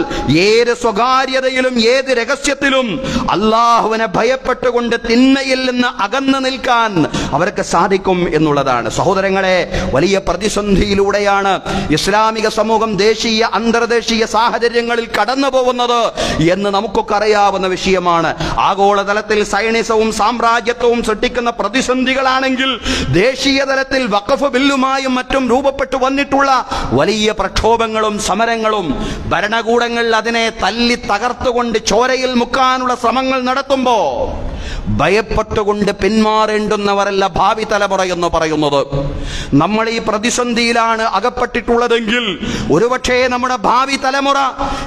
ഏത് സ്വകാര്യതയിലും ഏത് രഹസ്യത്തിലും അല്ലാഹുവിനെ ഭയപ്പെട്ടുകൊണ്ട് തിന്മയിൽ നിന്ന് അകന്നു നിൽക്കാൻ അവർക്ക് സാധിക്കും എന്നുള്ളതാണ്. സഹോദരങ്ങളെ, വലിയ പ്രതിസന്ധിയിലൂടെയാണ് ഇസ്ലാമിക സമൂഹം ദേശീയ അന്തർദേശീയ സാഹചര്യങ്ങളിൽ കടന്നു പോകുന്നത് എന്ന് നമുക്കൊക്കെ അറിയാവുന്ന വിഷയമാണ്. ആഗോളതലത്തിൽ സൈനിസവും സാമ്രാജ്യത്വവും സൃഷ്ടിക്കുന്ന പ്രതിസന്ധികളാണെങ്കിൽ ദേശീയ തലത്തിൽ വഖഫ് ബില്ലുമായും മറ്റും രൂപപ്പെട്ടു വന്നിട്ടുള്ള വലിയ പ്രക്ഷോഭങ്ങളും സമരങ്ങളും ഭരണകൂടങ്ങൾ അതിനെ തല്ലി തകർത്തുകൊണ്ട് ചോരയിൽ മുക്കാനുള്ള ശ്രമങ്ങൾ നടത്തുമ്പോ ഭയപ്പെട്ടുകൊണ്ട് പിന്മാറേണ്ടുന്നവരല്ല ഭാവി തലമുറ എന്ന് പറയുന്നത്. നമ്മൾ ഈ പ്രതിസന്ധിയിലാണ് അകപ്പെട്ടിട്ടുള്ളതെങ്കിൽ ഒരുപക്ഷേ നമ്മുടെ ഭാവി തലമുറ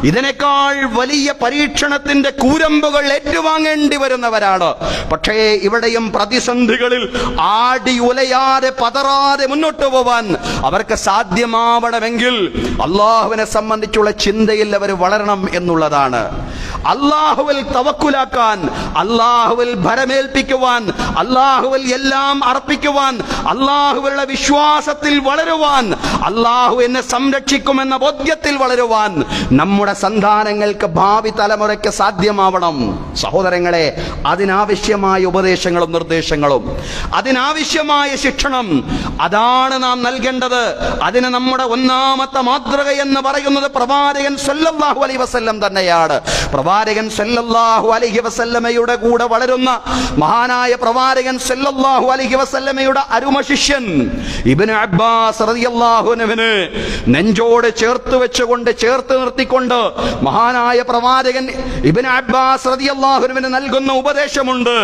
ഇതിനേക്കാൾ വലിയ പരീക്ഷണത്തിന്റെ കൂരമ്പുകൾ ഏറ്റുവാങ്ങേണ്ടി വരുന്നവരാണ്. പക്ഷേ ഇവിടെയും പ്രതിസന്ധികളിൽ ആടി ഉലയാതെ പതറാതെ മുന്നോട്ട് പോവാൻ അവർക്ക് സാധ്യമാവണമെങ്കിൽ അള്ളാഹുവിനെ സംബന്ധിച്ചുള്ള ചിന്തയിൽ അവർ വളരണം എന്നുള്ളതാണ്. അള്ളാഹുവിൽ തവക്കുലാക്കാൻ, അള്ളാഹുവിൽ ഭരമേൽപ്പിക്കുവാൻ, അള്ളാഹുവിൽ എല്ലാം അർപ്പിക്കുവാൻ, അള്ളാഹുവിലുള്ള വിശ്വാസത്തിൽ വളരുവാൻ, അള്ളാഹു എന്നെ സംരക്ഷിക്കുമെന്ന ബോധ്യത്തിൽ വളരുവാൻ നമ്മുടെ സന്താനങ്ങൾക്ക് ഭാവി തലമുറയ്ക്ക് സാധ്യമാവണം. സഹോദരങ്ങളെ, അതിനാവശ്യമായ ഉപദേശങ്ങളും നിർദ്ദേശങ്ങളും അതിനാവശ്യമായ ശിക്ഷണം അതാണ് നാം നൽകേണ്ടത്. അതിന് നമ്മുടെ ഒന്നാമത്തെ മാതൃക എന്ന് പറയുന്നത് പ്രവാചകൻ സല്ലല്ലാഹു അലൈഹി വസല്ലം തന്നെയാണ്. പ്രവാചകൻ സല്ലല്ലാഹു അലൈഹി വസല്ലമയുടെ കൂടെ വളരുന്ന മഹാനായ പ്രവാചകൻ സല്ലല്ലാഹു അലൈഹി വസല്ലമയുടെ അരുമ ശിഷ്യൻ ഇബ്നു അബ്ബാസ് റളിയല്ലാഹു അൻഹുവിനെ നെഞ്ചോട് ചേർത്ത് നിർത്തിക്കൊണ്ട് മഹാനായ പ്രവാചകൻ ഇബ്നു അബ്ബാസ് റളിയല്ലാഹു അൻഹുവിന് നൽകുന്ന ഉപദേശമുണ്ട്.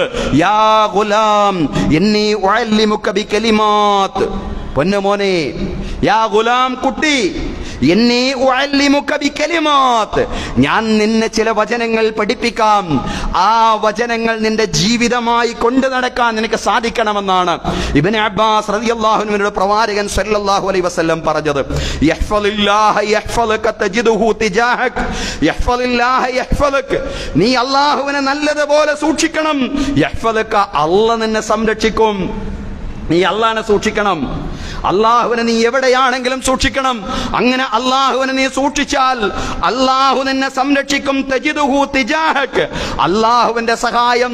യാ ഗുലാം ഇന്നി ഉഅല്ലിമുക ബികലിമാത്ത്, പൊന്നുമോനെ, യാ ഗുലാം, കുട്ടി, ഇന്നി ഉഅല്ലിമുക ബികലിമാത്ത്, ഞാൻ നിന്നെ ചില വചനങ്ങൾ പഠിപ്പിക്കാം. ആ വചനങ്ങൾ നിന്റെ ജീവിതമായി കൊണ്ടു നടക്കാൻ നിനക്ക് സാധിക്കണമെന്നാണ് ഇബ്നു അബ്ബാസ് റളിയല്ലാഹു അൻഹുവിനോട് പ്രവാചകൻ സല്ലല്ലാഹു അലൈഹി വസല്ലം പറഞ്ഞത്. യഹ്ഫളില്ലാഹ യഹ്ഫളുക തജിദുഹു തിജാഹക, യഹ്ഫളില്ലാഹ യഹ്ഫളുക, നീ അല്ലാഹുവിനെ നല്ലതുപോലെ സൂക്ഷിക്കണം. യഹ്ഫളുക, അല്ലാഹു നിന്നെ സംരക്ഷിക്കും. നീ അല്ലാഹുവിനെ സൂക്ഷിക്കണം. അള്ളാഹുവിനെ നീ എവിടെയാണെങ്കിലും സൂക്ഷിക്കണം. അങ്ങനെ അള്ളാഹുവിനെ നീ സൂക്ഷിച്ചാൽ അള്ളാഹു നിന്നെ സംരക്ഷിക്കും. തജിദുഹു തിജാഹക, അള്ളാഹുവിന്റെ സഹായം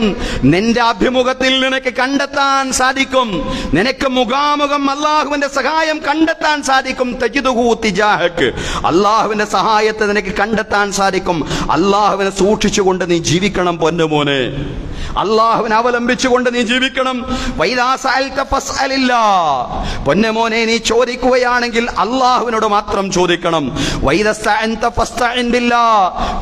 നിന്റെ അഭിമുഖത്തിൽ നിനക്ക് കണ്ടെത്താൻ സാധിക്കും. നിനക്ക് മുഖാമുഖം അള്ളാഹുവിന്റെ സഹായം കണ്ടെത്താൻ സാധിക്കും. തജിദുഹു തിജാഹക, അള്ളാഹുവിന്റെ സഹായത്തെ നിനക്ക് കണ്ടെത്താൻ സാധിക്കും. അള്ളാഹുവിനെ സൂക്ഷിച്ചുകൊണ്ട് നീ ജീവിക്കണം പൊന്നുമോനെ. അള്ളാഹുവിനെ അവലംബിച്ചുകൊണ്ട് നീ ജീവിക്കണം. വൈദാ സഅൽത ഫസ്അലില്ലാ, പൊന്നുമോനെ, നീ ചോദിക്കുകയാണെങ്കിൽ അള്ളാഹുവിനോട് മാത്രം ചോദിക്കണം. വൈദസ്തഅൻത ഫസ്തഇൻ ബില്ലാ,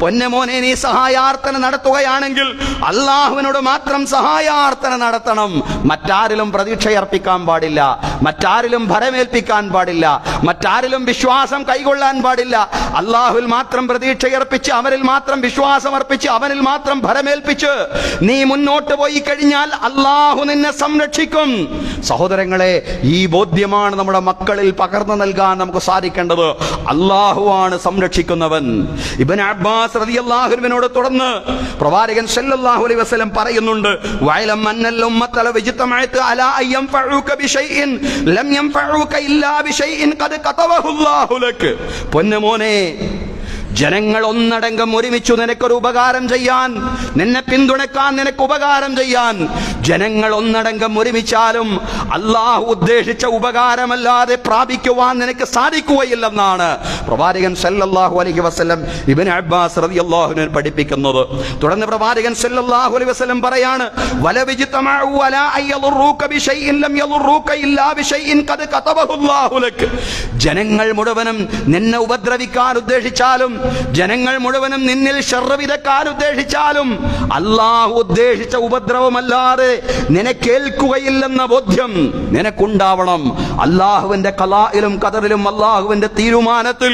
പൊന്നുമോനെ, നീ സഹായാർത്ഥന നടത്തുകയാണെങ്കിൽ അള്ളാഹുവിനോട് മാത്രം സഹായാർത്ഥന നടത്തണം. മറ്റാരിലും പ്രതീക്ഷയർപ്പിക്കാൻ പാടില്ല, മറ്റാരിലും ഭരമേൽപ്പിക്കാൻ പാടില്ല, മറ്റാരിലും വിശ്വാസം കൈകൊള്ളാൻ പാടില്ല. അള്ളാഹുവിൽ മാത്രം പ്രതീക്ഷയർപ്പിച്ച്, അവരിൽ മാത്രം വിശ്വാസം അർപ്പിച്ച്, അവനിൽ മാത്രം ഭരമേൽപ്പിച്ച് നീ മുന്നോട്ട് പോയി കഴിഞ്ഞാൽ അള്ളാഹു നിന്നെ സംരക്ഷിക്കും. സഹോദരങ്ങളെ, ഈ ബോധ്യമാണ് നമ്മുടെ മക്കളിൽ പകർന്നു നൽകാൻ നമുക്ക് സാധിക്കേണ്ടത്. അള്ളാഹുവാണ് സംരക്ഷിക്കുന്നവൻ. ഇബ്നു അബ്ബാസ് റളിയല്ലാഹു അൻഹുവിനോട് തുടർന്ന് പ്രവാചകൻ സല്ലല്ലാഹു അലൈഹി വസല്ലം പറയുന്നുണ്ട്, വഅലം അന്നൽ ഉമ്മത ലവജ്തമഅത് അലാ അയ്യൻഫഉക ബിശൈഇൻ ലം യൻഫഉക ഇല്ലാ ബിശൈഇൻ ഖദ് ഖതവഹു അല്ലാഹു ലക്, പൊന്നുമോനെ, ജനങ്ങൾ ഒന്നടങ്കം ഒരുമിച്ചു നിനക്കൊരു ഉപകാരം ചെയ്യാൻ, നിന്നെ പിന്തുണക്കാൻ, നിനക്ക് ഉപകാരം ചെയ്യാൻ ജനങ്ങൾ ഒന്നടങ്കം ഒരുമിച്ചാലും അള്ളാഹു ഉദ്ദേശിച്ച ഉപകാരമല്ലാതെ പ്രാപിക്കുവാൻ നിനക്ക് സാധിക്കുകയില്ലെന്നാണ് പ്രവാചകൻ സല്ലല്ലാഹു അലൈഹി വസല്ലം ഇബ്നു അബ്ബാസ് റളിയല്ലാഹു അൻഹു പഠിപ്പിക്കുന്നത്. തുടർന്ന് പ്രവാചകൻ സല്ലല്ലാഹു അലൈഹി വസല്ലം പറയാണ്, വലവിജ്തമഉ അലാ അയ്യദുറൂക ബിശൈഇൻ ലം യദുറൂക ഇല്ലാ ബിശൈഇൻ ഖദ് ഖതബഹു അല്ലാഹു ലക്, ജനങ്ങൾ മുഴുവനും നിന്നെ ഉപദ്രവിക്കാൻ ഉദ്ദേശിച്ചാലും, ജനങ്ങൾ മുഴുവനും നിന്നിൽ ശർറ് വിതക്കാൻ ഉദ്ദേശിച്ചാലും അള്ളാഹു ഉദ്ദേശിച്ച ഉപദ്രവമല്ലാതെ നിനക്കേൽക്കുകയില്ലെന്ന ബോധ്യം നിനക്കുണ്ടാവണം. അള്ളാഹുവിന്റെ ഖലായിലും ഖദറിലും അള്ളാഹുവിന്റെ തീരുമാനത്തിൽ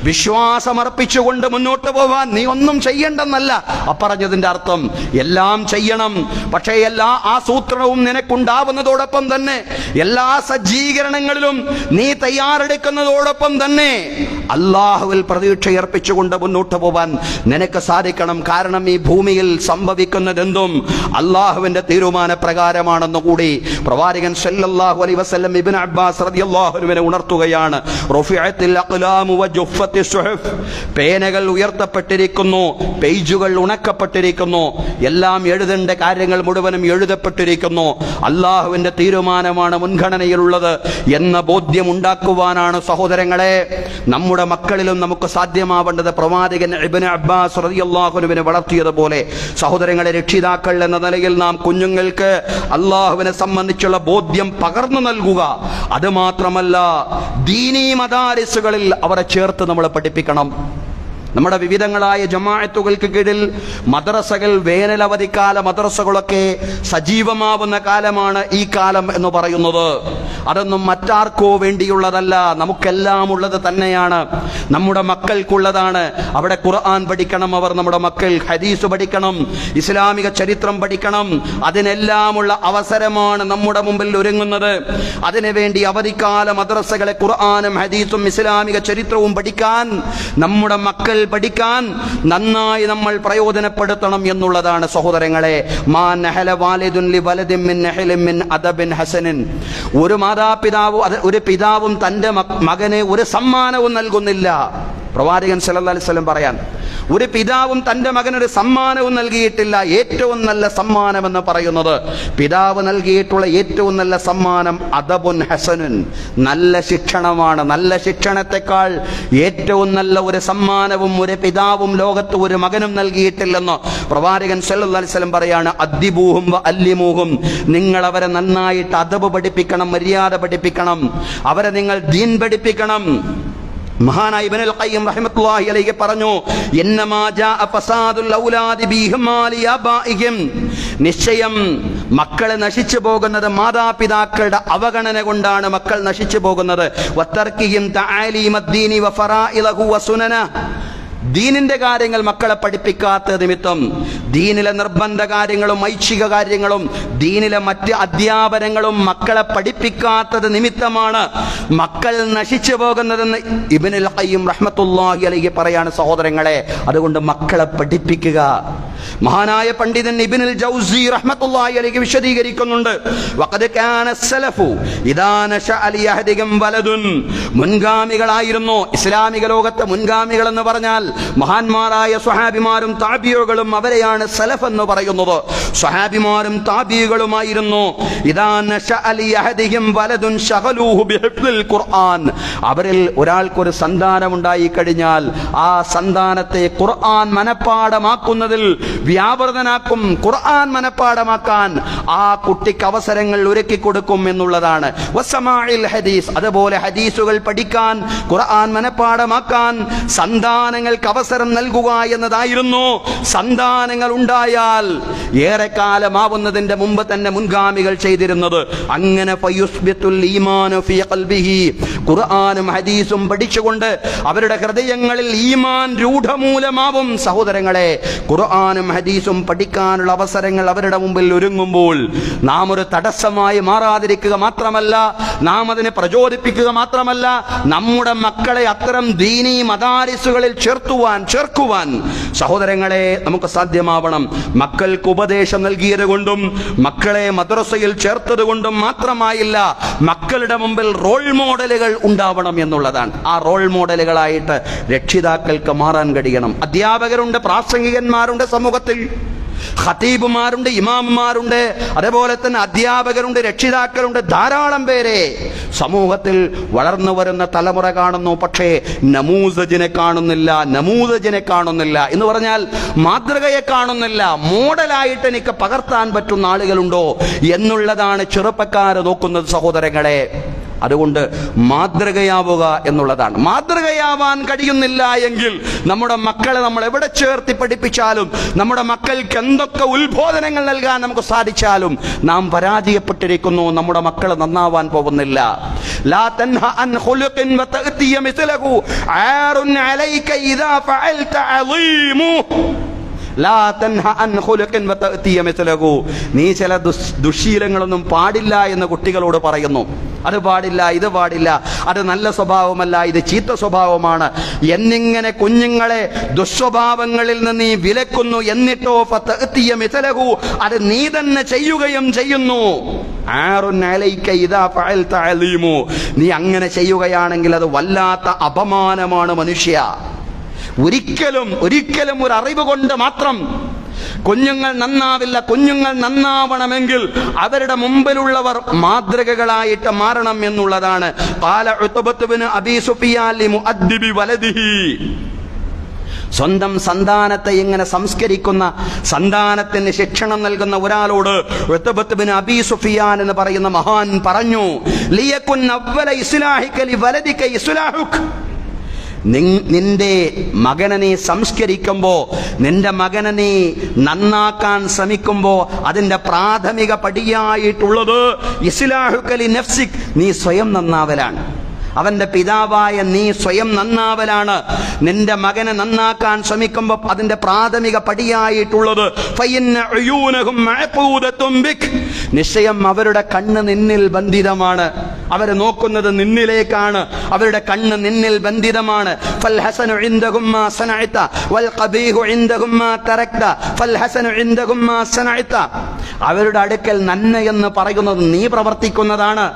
വിശ്വാസമർപ്പിച്ചുകൊണ്ട് മുന്നോട്ട് പോവാൻ നീ ഒന്നും ചെയ്യണ്ടെന്നല്ല പറഞ്ഞതിന്റെ അർത്ഥം. എല്ലാം ചെയ്യണം, പക്ഷേ എല്ലാ ആസൂത്രണവും നിനക്കുണ്ടാവുന്നതോടൊപ്പം തന്നെ എല്ലാ സജ്ജീകരണങ്ങളിലും നീ തയ്യാറെടുക്കുന്നതോടൊപ്പം തന്നെ അള്ളാഹുവിൽ പ്രതീക്ഷയർപ്പിച്ചുകൊണ്ട് മുന്നോട്ട് പോവാൻ നിനക്ക് സാധിക്കണം. കാരണം ഈ ഭൂമിയിൽ സംഭവിക്കുന്നതെന്തും അള്ളാഹുവിന്റെ തീരുമാന പ്രകാരമാണെന്ന് കൂടി പ്രവാചകൻ സല്ലല്ലാഹു അലൈഹി വസല്ലം ഇബ്നു അബ്ബാസ് റളിയല്ലാഹു അൻഹുവിനെ ഉണർത്തുകയാണ്. റുഫിഅത്തിൽ അഖ്ലാമു വജുഫത്തി സുഹഫ്, പേനകൾ ഉയർത്തപ്പെട്ടിരിക്കുന്നു, പേജുകൾ ഉണക്കപ്പെട്ടിരിക്കുന്നു, എല്ലാം എഴുതേണ്ട കാര്യങ്ങൾ മുഴുവനും എഴുതപ്പെട്ടിരിക്കുന്നു. അള്ളാഹുവിന്റെ തീരുമാനമാണ് മുൻഗണനയിലുള്ളത് എന്ന ബോധ്യം ഉണ്ടാക്കുവാനാണ് സഹോദരങ്ങളെ നമ്മുടെ മക്കളിലും നമുക്ക് സാധ്യമാവേണ്ടത്. പ്രവാചകൻ ഇബ്നു അബ്ബാസ് റളിയല്ലാഹു അൻഹുവിനെ വളർത്തിയതുപോലെ സഹോദരങ്ങളെ, രക്ഷിതാക്കൾ എന്ന നിലയിൽ നാം കുഞ്ഞുങ്ങൾക്ക് അള്ളാഹുവിനെ സംബന്ധിച്ചുള്ള ബോധ്യം പകർന്നു നൽകുക. അത് മാത്രമല്ല, ദീനീ മദാരിസുകളിൽ അവരെ ചേർത്ത് നമ്മൾ പഠിപ്പിക്കണം. നമ്മുടെ വിവിധങ്ങളായ ജമാഅത്തുകൾക്ക് കീഴിൽ മദ്രസകൾ, വേനലവധിക്കാല മദ്രസകളൊക്കെ സജീവമാവുന്ന കാലമാണ് ഈ കാലം എന്ന് പറയുന്നത്. അതൊന്നും മറ്റാർക്കോ വേണ്ടിയുള്ളതല്ല, നമുക്കെല്ലാം ഉള്ളത് തന്നെയാണ്, നമ്മുടെ മക്കൾക്കുള്ളതാണ്. അവിടെ ഖുർആൻ പഠിക്കണം അവർ, നമ്മുടെ മക്കൾ ഹദീസ് പഠിക്കണം, ഇസ്ലാമിക ചരിത്രം പഠിക്കണം. അതിനെല്ലാമുള്ള അവസരമാണ് നമ്മുടെ മുമ്പിൽ ഒരുങ്ങുന്നത്. അതിനുവേണ്ടി അവധിക്കാല മദ്രസകളെ ഖുർആനും ഹദീസും ഇസ്ലാമിക ചരിത്രവും പഠിക്കാൻ, നമ്മുടെ മക്കൾ പഠിക്കാൻ നന്നായി നമ്മൾ പ്രയോജനപ്പെടുത്തണം എന്നുള്ളതാണ് സഹോദരങ്ങളെ. ഒരു ഒരു പിതാവും തന്റെ മകന് ഒരു സമ്മാനവും നൽകുന്നില്ല. പ്രവാചകൻ സല്ലല്ലാഹു അലൈഹി വസല്ലം പറയാൻ, ഒരു പിതാവും തന്റെ മകനൊരു സമ്മാനവും നൽകിയിട്ടില്ല. ഏറ്റവും നല്ല സമ്മാനം എന്ന് പറയുന്നത്, പിതാവ് നൽകിയിട്ടുള്ള ഏറ്റവും നല്ല സമ്മാനം അദബുൻ ഹസനുൻ, നല്ല ശിക്ഷണമാണ്. നല്ല ശിക്ഷണത്തെക്കാൾ ഏറ്റവും നല്ല ഒരു സമ്മാനവും ഒരു പിതാവും ലോകത്ത് ഒരു മകനും നൽകിയിട്ടില്ലെന്ന് പ്രവാചകൻ സല്ലല്ലാഹു അലൈഹി വസല്ലം പറയാണ്. അദ്ദിബൂഹും വഅല്ലിമൂഹും, നിങ്ങൾ അവരെ നന്നായിട്ട് അദബ് പഠിപ്പിക്കണം, മര്യാദ പഠിപ്പിക്കണം, അവരെ നിങ്ങൾ ദീൻ പഠിപ്പിക്കണം. മഹാനായ ഇബ്നുൽ ഖയ്യിം റഹ്മത്തുള്ളാഹി അലൈഹി പറഞ്ഞു, ഇന്നമാ ജാഅ ഫസാദുൽ ഔലാദി ബിഹിമാലി ആബാഇഹിം, നിശ്ചയം മക്കൾ നശിച്ചു പോകുന്നത് മാതാപിതാക്കളുടെ അവഗണന കൊണ്ടാണ് മക്കൾ നശിച്ചു പോകുന്നത്. വതർക്കിഹിം തആലീമദ്ദീനി വഫറാഇലഹു വസുനന, ദീനിന്റെ കാര്യങ്ങൾ മക്കളെ പഠിപ്പിക്കാത്ത നിമിത്തം, ദീനിലെ നിർബന്ധ കാര്യങ്ങളും ഐച്ഛിക കാര്യങ്ങളും ദീനിലെ മറ്റ് അധ്യാപനങ്ങളും മക്കളെ പഠിപ്പിക്കാത്തത് നിമിത്തമാണ് മക്കൾ നശിച്ചു പോകുന്നതെന്ന് ഇബ്നുൽ ഖയ്യിം റഹ്മത്തുള്ളാഹി അലൈഹി പറയാണ് സഹോദരങ്ങളെ. അതുകൊണ്ട് മക്കളെ പഠിപ്പിക്കുക. മഹാനായ പണ്ഡിതൻ ഇബ്നുൽ ജൗസി റഹ്മത്തുള്ളാഹി അലൈഹി വിശദീകരിക്കുന്നുണ്ട്, വഖദ് കാന സലഫു ഇദാ നശഅ ലിയഹദികം വലദുൻ, മുൻഗാമികളായിരുന്നു ഇസ്ലാമിക ലോകത്തെ മുൻഗാമികൾ എന്ന് പറഞ്ഞാൽ മഹാന്മാരായ സ്വഹാബിമാരും താബിഈകളും അവരെയാണ് സലഫ് എന്ന് പറയുന്നത്. സ്വഹാബിമാരും താബിഈകളുമായിരുന്നു. ഇദാ നശഅ ലിയഹദികം വലദുൻ ശഗലൂഹു ബിഹിഫ്ദിൽ ഖുർആൻ, അവരിൽ ഒരാൾക്കൊരു സന്താനം ഉണ്ടായി കഴിഞ്ഞാൽ ആ സന്താനത്തെ ഖുർആൻ മനപ്പാഠമാക്കുന്നതിൽ വ്യാപൃതനാക്കും. ഖുർആൻ മനപ്പാഠമാക്കാൻ ആ കുട്ടിക്ക് അവസരങ്ങൾ ഒരുക്കി കൊടുക്കും എന്നുള്ളതാണ്. വസമാഇൽ ഹദീസ്, അതുപോലെ ഹദീസുകൾ പഠിക്കാൻ, ഖുർആൻ മനപ്പാഠമാക്കാൻ സന്താനങ്ങൾക്ക് അവസരം നൽകുക എന്നതായിരുന്നു സന്താനങ്ങൾ ഉണ്ടായാൽ ഏറെക്കാലമാവുന്നതിന്റെ മുമ്പ് തന്നെ മുൻഗാമികൾ ചെയ്തിരുന്നത്. അങ്ങനെ ഫയുസ്ബിത്തുൽ ഈമാനു ഫീ ഖൽബിഹി, ഖുർആനും ഹദീസും പഠിച്ചുകൊണ്ട് അവരുടെ ഹൃദയങ്ങളിൽ ഈമാൻ രൂഢമൂലമാവും. സഹോദരങ്ങളെ, ഖുർആനും ഹദീസും പഠിക്കാനുള്ള അവസരങ്ങൾ അവരുടെ മുമ്പിൽ ഒരുങ്ങുമ്പോൾ നാം ഒരു തടസ്സമായി മാറാതിരിക്കുക മാത്രമല്ല, നാം അതിനെ പ്രചോദിപ്പിക്കുക മാത്രമല്ല, നമ്മുടെ മക്കളെ അത്തരം ദീനീ മദാരിസുകളിൽ ചേർക്കുവാൻ സഹോദരങ്ങളെ നമുക്ക് സാധ്യമാവണം. മക്കൾക്ക് ഉപദേശം നൽകിയത് കൊണ്ടും മക്കളെ മദ്രസയിൽ ചേർത്തത് കൊണ്ടും മാത്രമായില്ല, മക്കളുടെ മുമ്പിൽ റോൾ മോഡലുകൾ ഉണ്ടാവണം എന്നുള്ളതാണ്. ആ റോൾ മോഡലുകളായിട്ട് രക്ഷിതാക്കൾക്ക് മാറാൻ കഴിയണം. അധ്യാപകരുണ്ട്, പ്രാസംഗികന്മാരുണ്ട്, സമൂഹത്തിൽ ഖതീബുമാരുണ്ട്, ഇമാമുമാരുണ്ട്, അതേപോലെ തന്നെ അധ്യാപകരുണ്ട്, രക്ഷിതാക്കളുണ്ട്, ധാരാളം പേരെ സമൂഹത്തിൽ വളർന്നു വരുന്ന തലമുറ കാണുന്നു. പക്ഷേ നമൂസജിനെ കാണുന്നില്ല എന്ന് പറഞ്ഞാൽ മാതൃകയെ കാണുന്നില്ല. മോഡലായിട്ട് എനിക്ക് പകർത്താൻ പറ്റുന്ന ആളുകളുണ്ടോ എന്നുള്ളതാണ് ചെറുപ്പക്കാർ നോക്കുന്നത്. സഹോദരങ്ങളെ, അതുകൊണ്ട് മാതൃകയാവുക എന്നുള്ളതാണ്. മാതൃകയാവാൻ കഴിയുന്നില്ല എങ്കിൽ നമ്മുടെ മക്കളെ നമ്മൾ എവിടെ ചേർത്തി പഠിപ്പിച്ചാലും, നമ്മുടെ മക്കൾക്ക് എന്തൊക്കെ ഉത്ബോധനങ്ങൾ നൽകാൻ നമുക്ക് സാധിച്ചാലും നാം പരാജയപ്പെട്ടിരിക്കുന്നു. നമ്മുടെ മക്കൾ നന്നാവാൻ പോകുന്നില്ല. ലാ തൻഹ അൻ ഖുലുഖിൻ വതഅതിയ മിസ്ലഹു ആറുൻ അലൈക ഇദാ ഫഅൽത അളീമു. ലാ തൻഹ അൻ ഖുലുഖിൻ വതഅതിയ മിസ്ലഹു. നീ ചില ദുശ്ശീലങ്ങളൊന്നും പാടില്ല എന്ന് കുട്ടികളോട് പറയുന്നു. അത് പാടില്ല, ഇത് പാടില്ല, അത് നല്ല സ്വഭാവമല്ല, ഇത് ചീത്ത സ്വഭാവമാണ് എന്നിങ്ങനെ കുഞ്ഞുങ്ങളെ ദുസ്വഭാവങ്ങളിൽ നിന്ന് നീ വിലക്കുന്നു. എന്നിട്ടോ ഫതഅതിയ മിസ്ലഹു, അത് നീ തന്നെ ചെയ്യുകയും ചെയ്യുന്നു. ആറുൻ അലൈക ഇദാ ഫഅൽത അളീമു. നീ അങ്ങനെ ചെയ്യുകയാണെങ്കിൽ അത് വല്ലാത്ത അപമാനമാണ് മനുഷ്യ. ഒരിക്കലും ഒരു അറിവ് കൊണ്ട് മാത്രം കുഞ്ഞുങ്ങൾ നന്നാവില്ല. കുഞ്ഞുങ്ങൾ നന്നാവണമെങ്കിൽ അവരുടെ മുമ്പിലുള്ളവർ മാതൃകകളായിട്ട് മാറണം എന്നുള്ളതാണ്. ഖാല ഉത്ബത്ത് ബിൻ അബീ സുഫിയാൻ ലിമുഅദ്ദിബി വലദിഹി. സ്വന്തം സന്താനത്തെ ഇങ്ങനെ സംസ്കരിക്കുന്ന, സന്താനത്തിന് ശിക്ഷണം നൽകുന്ന ഒരാളോട് ഉത്ബത്ത് ബിൻ അബീ സുഫിയാൻ എന്ന് പറയുന്ന മഹാൻ പറഞ്ഞു, ലിയകുൻ അവ്വല ഇസ്ലാഹിക ലിവലദിക ഇസ്ലാഹുക. നിന്റെ മകനെ നീ സംസ്കരിക്കുമ്പോ, നിന്റെ മകനെ നീ നന്നാക്കാൻ ശ്രമിക്കുമ്പോ അതിന്റെ പ്രാഥമിക പടിയായിട്ടുള്ളത് ഇസ്ലാഹുക ലി നഫ്സിക്, നീ സ്വയം നന്നാവലാണ്. അവന്റെ പിതാവായ നീ സ്വയം നന്നാവലാണ്. നിന്റെ മകനെ നന്നാക്കാൻ ശ്രമിക്കുമ്പോൾ അതിന്റെ പ്രാഥമിക പടിയായിട്ടുള്ളത് ഫഇന്ന ഉയൂനഹും മഅഖൂദത്തും ബിക്, നിശ്ചയം അവരുടെ കണ്ണ് നിന്നിൽ ബന്ധിതമാണ്. അവരെ നോക്കുന്നത് നിന്നിലേക്കാണ്. അവരുടെ കണ്ണ് നിന്നിൽ ബന്ധിതമാണ്. ഫൽ ഹസനു ഇൻദഹും മാ സനഅത വൽ ഖബീഹു ഇൻദഹും മാ തറക്ത ഫൽ ഹസനു ഇൻദഹും മാ സനഅത. അവരുടെ അടുക്കൽ നന്മ എന്ന് പറയുന്നത് നീ പ്രവർത്തിക്കുന്നതാണ്.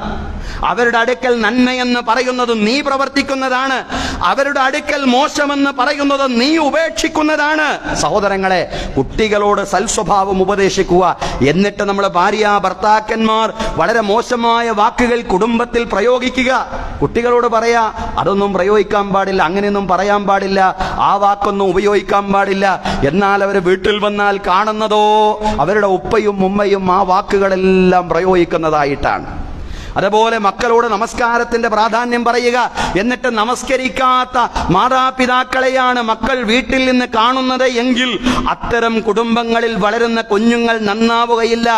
അവരുടെ അടുക്കൽ നന്മയെന്ന് പറയുന്നത് നീ പ്രവർത്തിക്കുന്നതാണ്. അവരുടെ അടുക്കൽ മോശമെന്ന് പറയുന്നത് നീ ഉപേക്ഷിക്കുന്നതാണ്. സഹോദരങ്ങളെ, കുട്ടികളോട് സൽസ്വഭാവം ഉപദേശിക്കുക. എന്നിട്ട് നമ്മുടെ ഭാര്യ ഭർത്താക്കന്മാർ വളരെ മോശമായ വാക്കുകൾ കുടുംബത്തിൽ പ്രയോഗിക്കുക. കുട്ടികളോട് പറയാ, അതൊന്നും പ്രയോഗിക്കാൻ പാടില്ല, അങ്ങനെയൊന്നും പറയാൻ പാടില്ല, ആ വാക്കൊന്നും ഉപയോഗിക്കാൻ പാടില്ല. എന്നാൽ അവർ വീട്ടിൽ വന്നാൽ കാണുന്നതോ അവരുടെ ഉപ്പയും ഉമ്മയും ആ വാക്കുകളെല്ലാം പ്രയോഗിക്കുന്നതായിട്ടാണ്. അതുപോലെ മക്കളോട് നമസ്കാരത്തിന്റെ പ്രാധാന്യം പറയുക. എന്നിട്ട് നമസ്കരിക്കാത്ത മാതാപിതാക്കളെയാണ് മക്കൾ വീട്ടിൽ നിന്ന് കാണുന്നത് എങ്കിൽ അത്തരം കുടുംബങ്ങളിൽ വളരുന്ന കുഞ്ഞുങ്ങൾ നന്നാവുകയില്ല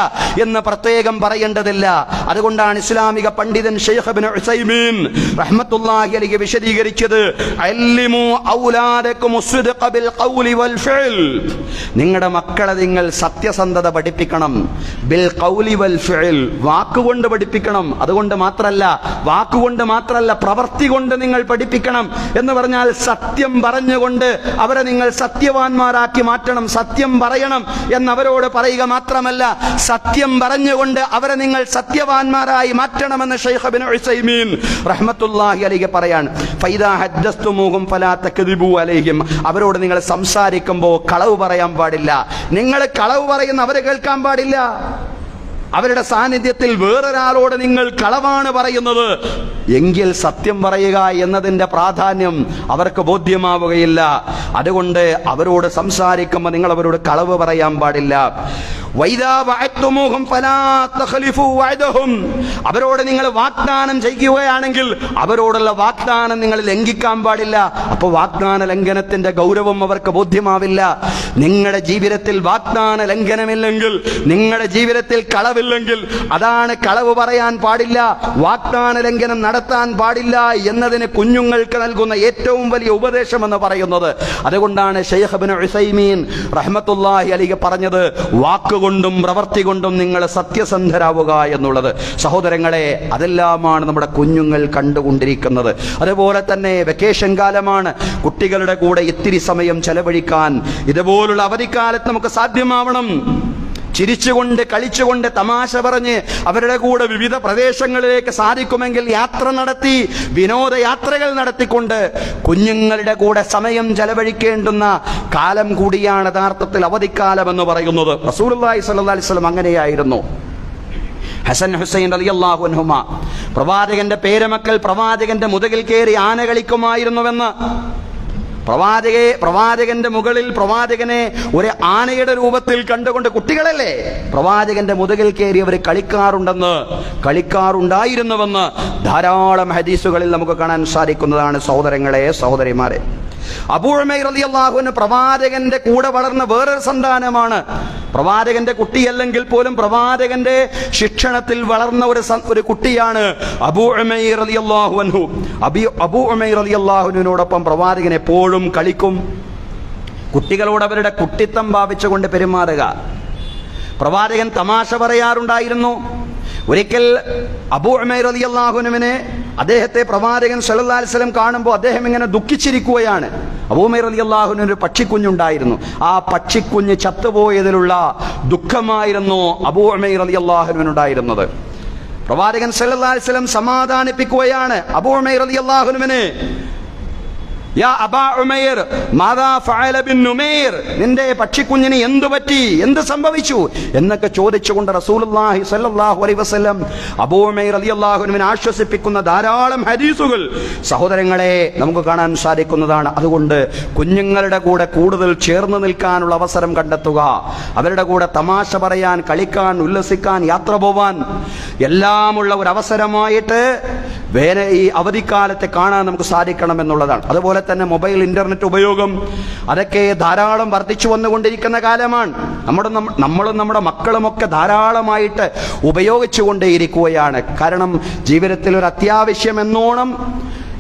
എന്ന് പ്രത്യേകം പറയേണ്ടതില്ല. അതുകൊണ്ടാണ് ഇസ്ലാമിക പണ്ഡിതൻ ശൈഖ് ഇബ്നു ഉസൈമീൻ റഹ്മത്തുള്ളാഹി അലൈഹി വിശദീകരിച്ചത്, അല്ലിമു ഔലാദകും ഉസ്ദിഖ ബിൽ ഖൗലി വൽ ഫിൽ. നിങ്ങളുടെ മക്കളെ നിങ്ങൾ സത്യസന്ധത പഠിപ്പിക്കണം. ബിൽ ഖൗലി വൽ ഫിൽ, വാക്കുകൊണ്ട് പഠിപ്പിക്കണം. അതുകൊണ്ട് മാത്രല്ല, വാക്കുകൊണ്ട് മാത്രല്ല, പ്രവൃത്തി കൊണ്ട് നിങ്ങൾ പഠിപ്പിക്കണം. എന്ന് പറഞ്ഞാൽ സത്യം പറഞ്ഞുകൊണ്ട് അവരെ നിങ്ങൾ സത്യവാന്മാരാക്കി മാറ്റണം. സത്യം പറയണം എന്നവരോട് പറയുക മാത്രമല്ല, സത്യം പറഞ്ഞുകൊണ്ട് അവരെ നിങ്ങൾ സത്യവാന്മാരായി മാറ്റണമെന്ന് ശൈഖ് ഇബ്നു ഉസൈമീൻ റഹ്മത്തുള്ളാഹി അലൈഹി പറയാണ്. ഫൈദാ ഹദ്ദസ്തുമൂഹും ഫലാ തക്ദിബു അലൈഹിം. അവരോട് നിങ്ങൾ സംസാരിക്കുമ്പോൾ കളവ് പറയാൻ പാടില്ല. നിങ്ങൾ കളവ് പറയുന്ന അവരെ കേൾക്കാൻ പാടില്ല. അവരുടെ സാന്നിധ്യത്തിൽ വേറൊരാളോട് നിങ്ങൾ കളവാണ് പറയുന്നത് എങ്കിൽ സത്യം പറയുക എന്നതിന്റെ പ്രാധാന്യം അവർക്ക് ബോധ്യമാവുകയില്ല. അതുകൊണ്ട് അവരോട് സംസാരിക്കുമ്പോൾ നിങ്ങൾ അവരോട് കളവ് പറയാൻ പാടില്ല. വൈദാ വഅദ്തുമൂഹും ഫലാ തഖ്ലിഫു വഅദഹും. അവരോട് നിങ്ങൾ വാഗ്ദാനം ചെയ്യുകയാണെങ്കിൽ അവരോടുള്ള വാഗ്ദാനം നിങ്ങൾ ലംഘിക്കാൻ പാടില്ല. അപ്പോൾ വാഗ്ദാന ലംഘനത്തിന്റെ ഗൗരവം അവർക്ക് ബോധ്യമാവില്ല. നിങ്ങളുടെ ജീവിതത്തിൽ വാഗ്ദാന ലംഘനമില്ലെങ്കിൽ, നിങ്ങളുടെ ജീവിതത്തിൽ കളവില്ലെങ്കിൽ, അതാണ് കളവ് പറയാൻ പാടില്ല, വാഗ്ദാന ലംഘനം നടത്താൻ പാടില്ല എന്നതിന് കുഞ്ഞുങ്ങൾക്ക് നൽകുന്ന ഏറ്റവും വലിയ ഉപദേശം എന്ന് പറയുന്നത്. അതുകൊണ്ടാണ് ശൈഖ് ഇബ്നു ഉസൈമീൻ റഹ്മത്തുള്ളാഹി അലൈഹി പറഞ്ഞത്, വാക്കുകൊണ്ടും പ്രവൃത്തി കൊണ്ടും നിങ്ങൾ സത്യസന്ധരാവുക എന്നുള്ളത്. സഹോദരങ്ങളെ, അതെല്ലാമാണ് നമ്മുടെ കുഞ്ഞുങ്ങൾ കണ്ടുകൊണ്ടിരിക്കുന്നത്. അതുപോലെ തന്നെ വെക്കേഷൻ കാലമാണ്. കുട്ടികളുടെ കൂടെ ഇത്തിരി സമയം ചെലവഴിക്കാൻ ഇതുപോലുള്ള അവധിക്കാലത്ത് നമുക്ക് സാധ്യമാവണം. ചിരിച്ചുകൊണ്ട് കളിച്ചുകൊണ്ട് തമാശ പറഞ്ഞ് അവരുടെ കൂടെ വിവിധ പ്രദേശങ്ങളിലേക്ക് സാധിക്കുമെങ്കിൽ യാത്ര നടത്തി, വിനോദയാത്രകൾ നടത്തിക്കൊണ്ട് കുഞ്ഞുങ്ങളുടെ കൂടെ സമയം ചെലവഴിക്കേണ്ടുന്ന കാലം കൂടിയാണ് യഥാർത്ഥത്തിൽ അവധിക്കാലം എന്ന് പറയുന്നത്. റസൂലുള്ളാഹി സ്വല്ലല്ലാഹി അലൈഹി വസല്ലം അങ്ങനെയായിരുന്നു. ഹസൻ ഹുസൈൻ റളിയല്ലാഹു അൻഹുമാ പ്രവാചകന്റെ പേരമക്കൾ പ്രവാചകന്റെ മുതുകിൽ കയറി ആന കളിക്കുമായിരുന്നുവെന്ന് പ്രവാചകന്റെ മുകളിൽ പ്രവാചകനെ ഒരു ആനയുടെ രൂപത്തിൽ കണ്ടുകൊണ്ട് കുട്ടികളല്ലേ പ്രവാചകന്റെ മുതുകിൽ കയറി അവർ കളിക്കാറുണ്ടായിരുന്നുവെന്ന് ധാരാളം ഹദീസുകളിൽ നമുക്ക് കാണാൻ സാധിക്കുന്നതാണ്. സഹോദരങ്ങളെ, സഹോദരിമാരെ, അബൂ ഉമൈർ റളിയല്ലാഹു അൻഹു പ്രവാചകന്റെ കൂടെ വളർന്ന വേറൊരു സന്താനമാണ്. പ്രവാചകന്റെ കുട്ടിയല്ലെങ്കിൽ പോലും പ്രവാചകന്റെ ശിക്ഷണത്തിൽ വളർന്ന ഒരു കുട്ടിയാണ് അബൂ ഉമൈർ റളിയല്ലാഹു അൻഹു. അബൂ ഉമൈർ റളിയല്ലാഹു അൻഹുവിനോടൊപ്പം പ്രവാചകൻ എപ്പോഴും കളിക്കും. കുട്ടികളോട് അവരുടെ കുട്ടിത്തം ഭാവിച്ചുകൊണ്ട് പെരുമാറുക. പ്രവാചകൻ തമാശ പറയാറുണ്ടായിരുന്നു. ഒരിക്കൽ അബൂ ഉമൈർ റളിയല്ലാഹു അൻഹുവിനെ അദ്ദേഹത്തെ പ്രവാചകൻ സല്ലല്ലാഹു അലൈഹി വസല്ലം കാണുമ്പോൾ അദ്ദേഹം ഇങ്ങനെ ദുഃഖിച്ചിരിക്കുകയാണ്. അബൂ ഉമൈർ റളിയല്ലാഹു അൻഹു ഒരു പക്ഷിക്കുഞ്ഞുണ്ടായിരുന്നു. ആ പക്ഷിക്കുഞ്ഞ് ചത്തുപോയതിലുള്ള ദുഃഖമായിരുന്നു അബൂ ഉമൈർ റളിയല്ലാഹു അൻഹുവിനുണ്ടായിരുന്നത്. പ്രവാചകൻ സല്ലല്ലാഹു അലൈഹി വസല്ലം സമാധാനിപ്പിക്കുകയാണ് അബൂ ഉമൈർ റളിയല്ലാഹു അൻഹുവിനെ. യാ അബാ ഉമൈർ മാദാ ഫഅല ബിൻ നുമൈർ, നിന്റെ പക്ഷിക്കുഞ്ഞിന് എന്തു പറ്റി, എന്ത് സംഭവിച്ചു എന്നൊക്കെ ചോദിച്ചുകൊണ്ട് റസൂലുള്ളാഹി സ്വല്ലല്ലാഹു അലൈഹി വസല്ലം അബൂ ഉമൈർ റളിയല്ലാഹു അൻഹുവിനെ ആശ്വസിപ്പിക്കുന്ന ധാരാളം ഹദീസുകൾ സഹോദരങ്ങളെ നമുക്ക് കാണാൻ സാധിക്കുന്നതാണ്. അതുകൊണ്ട് കുഞ്ഞുങ്ങളുടെ കൂടെ കൂടുതൽ ചേർന്ന് നിൽക്കാനുള്ള അവസരം കണ്ടെത്തുക. അവരുടെ കൂടെ തമാശ പറയാൻ, കളിക്കാൻ, ഉല്ലസിക്കാൻ, യാത്ര പോവാൻ എല്ലാമുള്ള ഒരു അവസരമായിട്ട് ഈ അവധിക്കാലത്തെ കാണാൻ നമുക്ക് സാധിക്കണം എന്നുള്ളതാണ്. അതുപോലെ തന്നെ മൊബൈൽ, ഇന്റർനെറ്റ് ഉപയോഗം അതൊക്കെ ധാരാളം വർദ്ധിച്ചു വന്നുകൊണ്ടിരിക്കുന്ന കാലമാണ്. നമ്മളും നമ്മുടെ മക്കളുമൊക്കെ ധാരാളമായിട്ട് ഉപയോഗിച്ചു കൊണ്ടേയിരിക്കുകയാണ്. കാരണം ജീവിതത്തിൽ ഒരു അത്യാവശ്യം എന്നോണം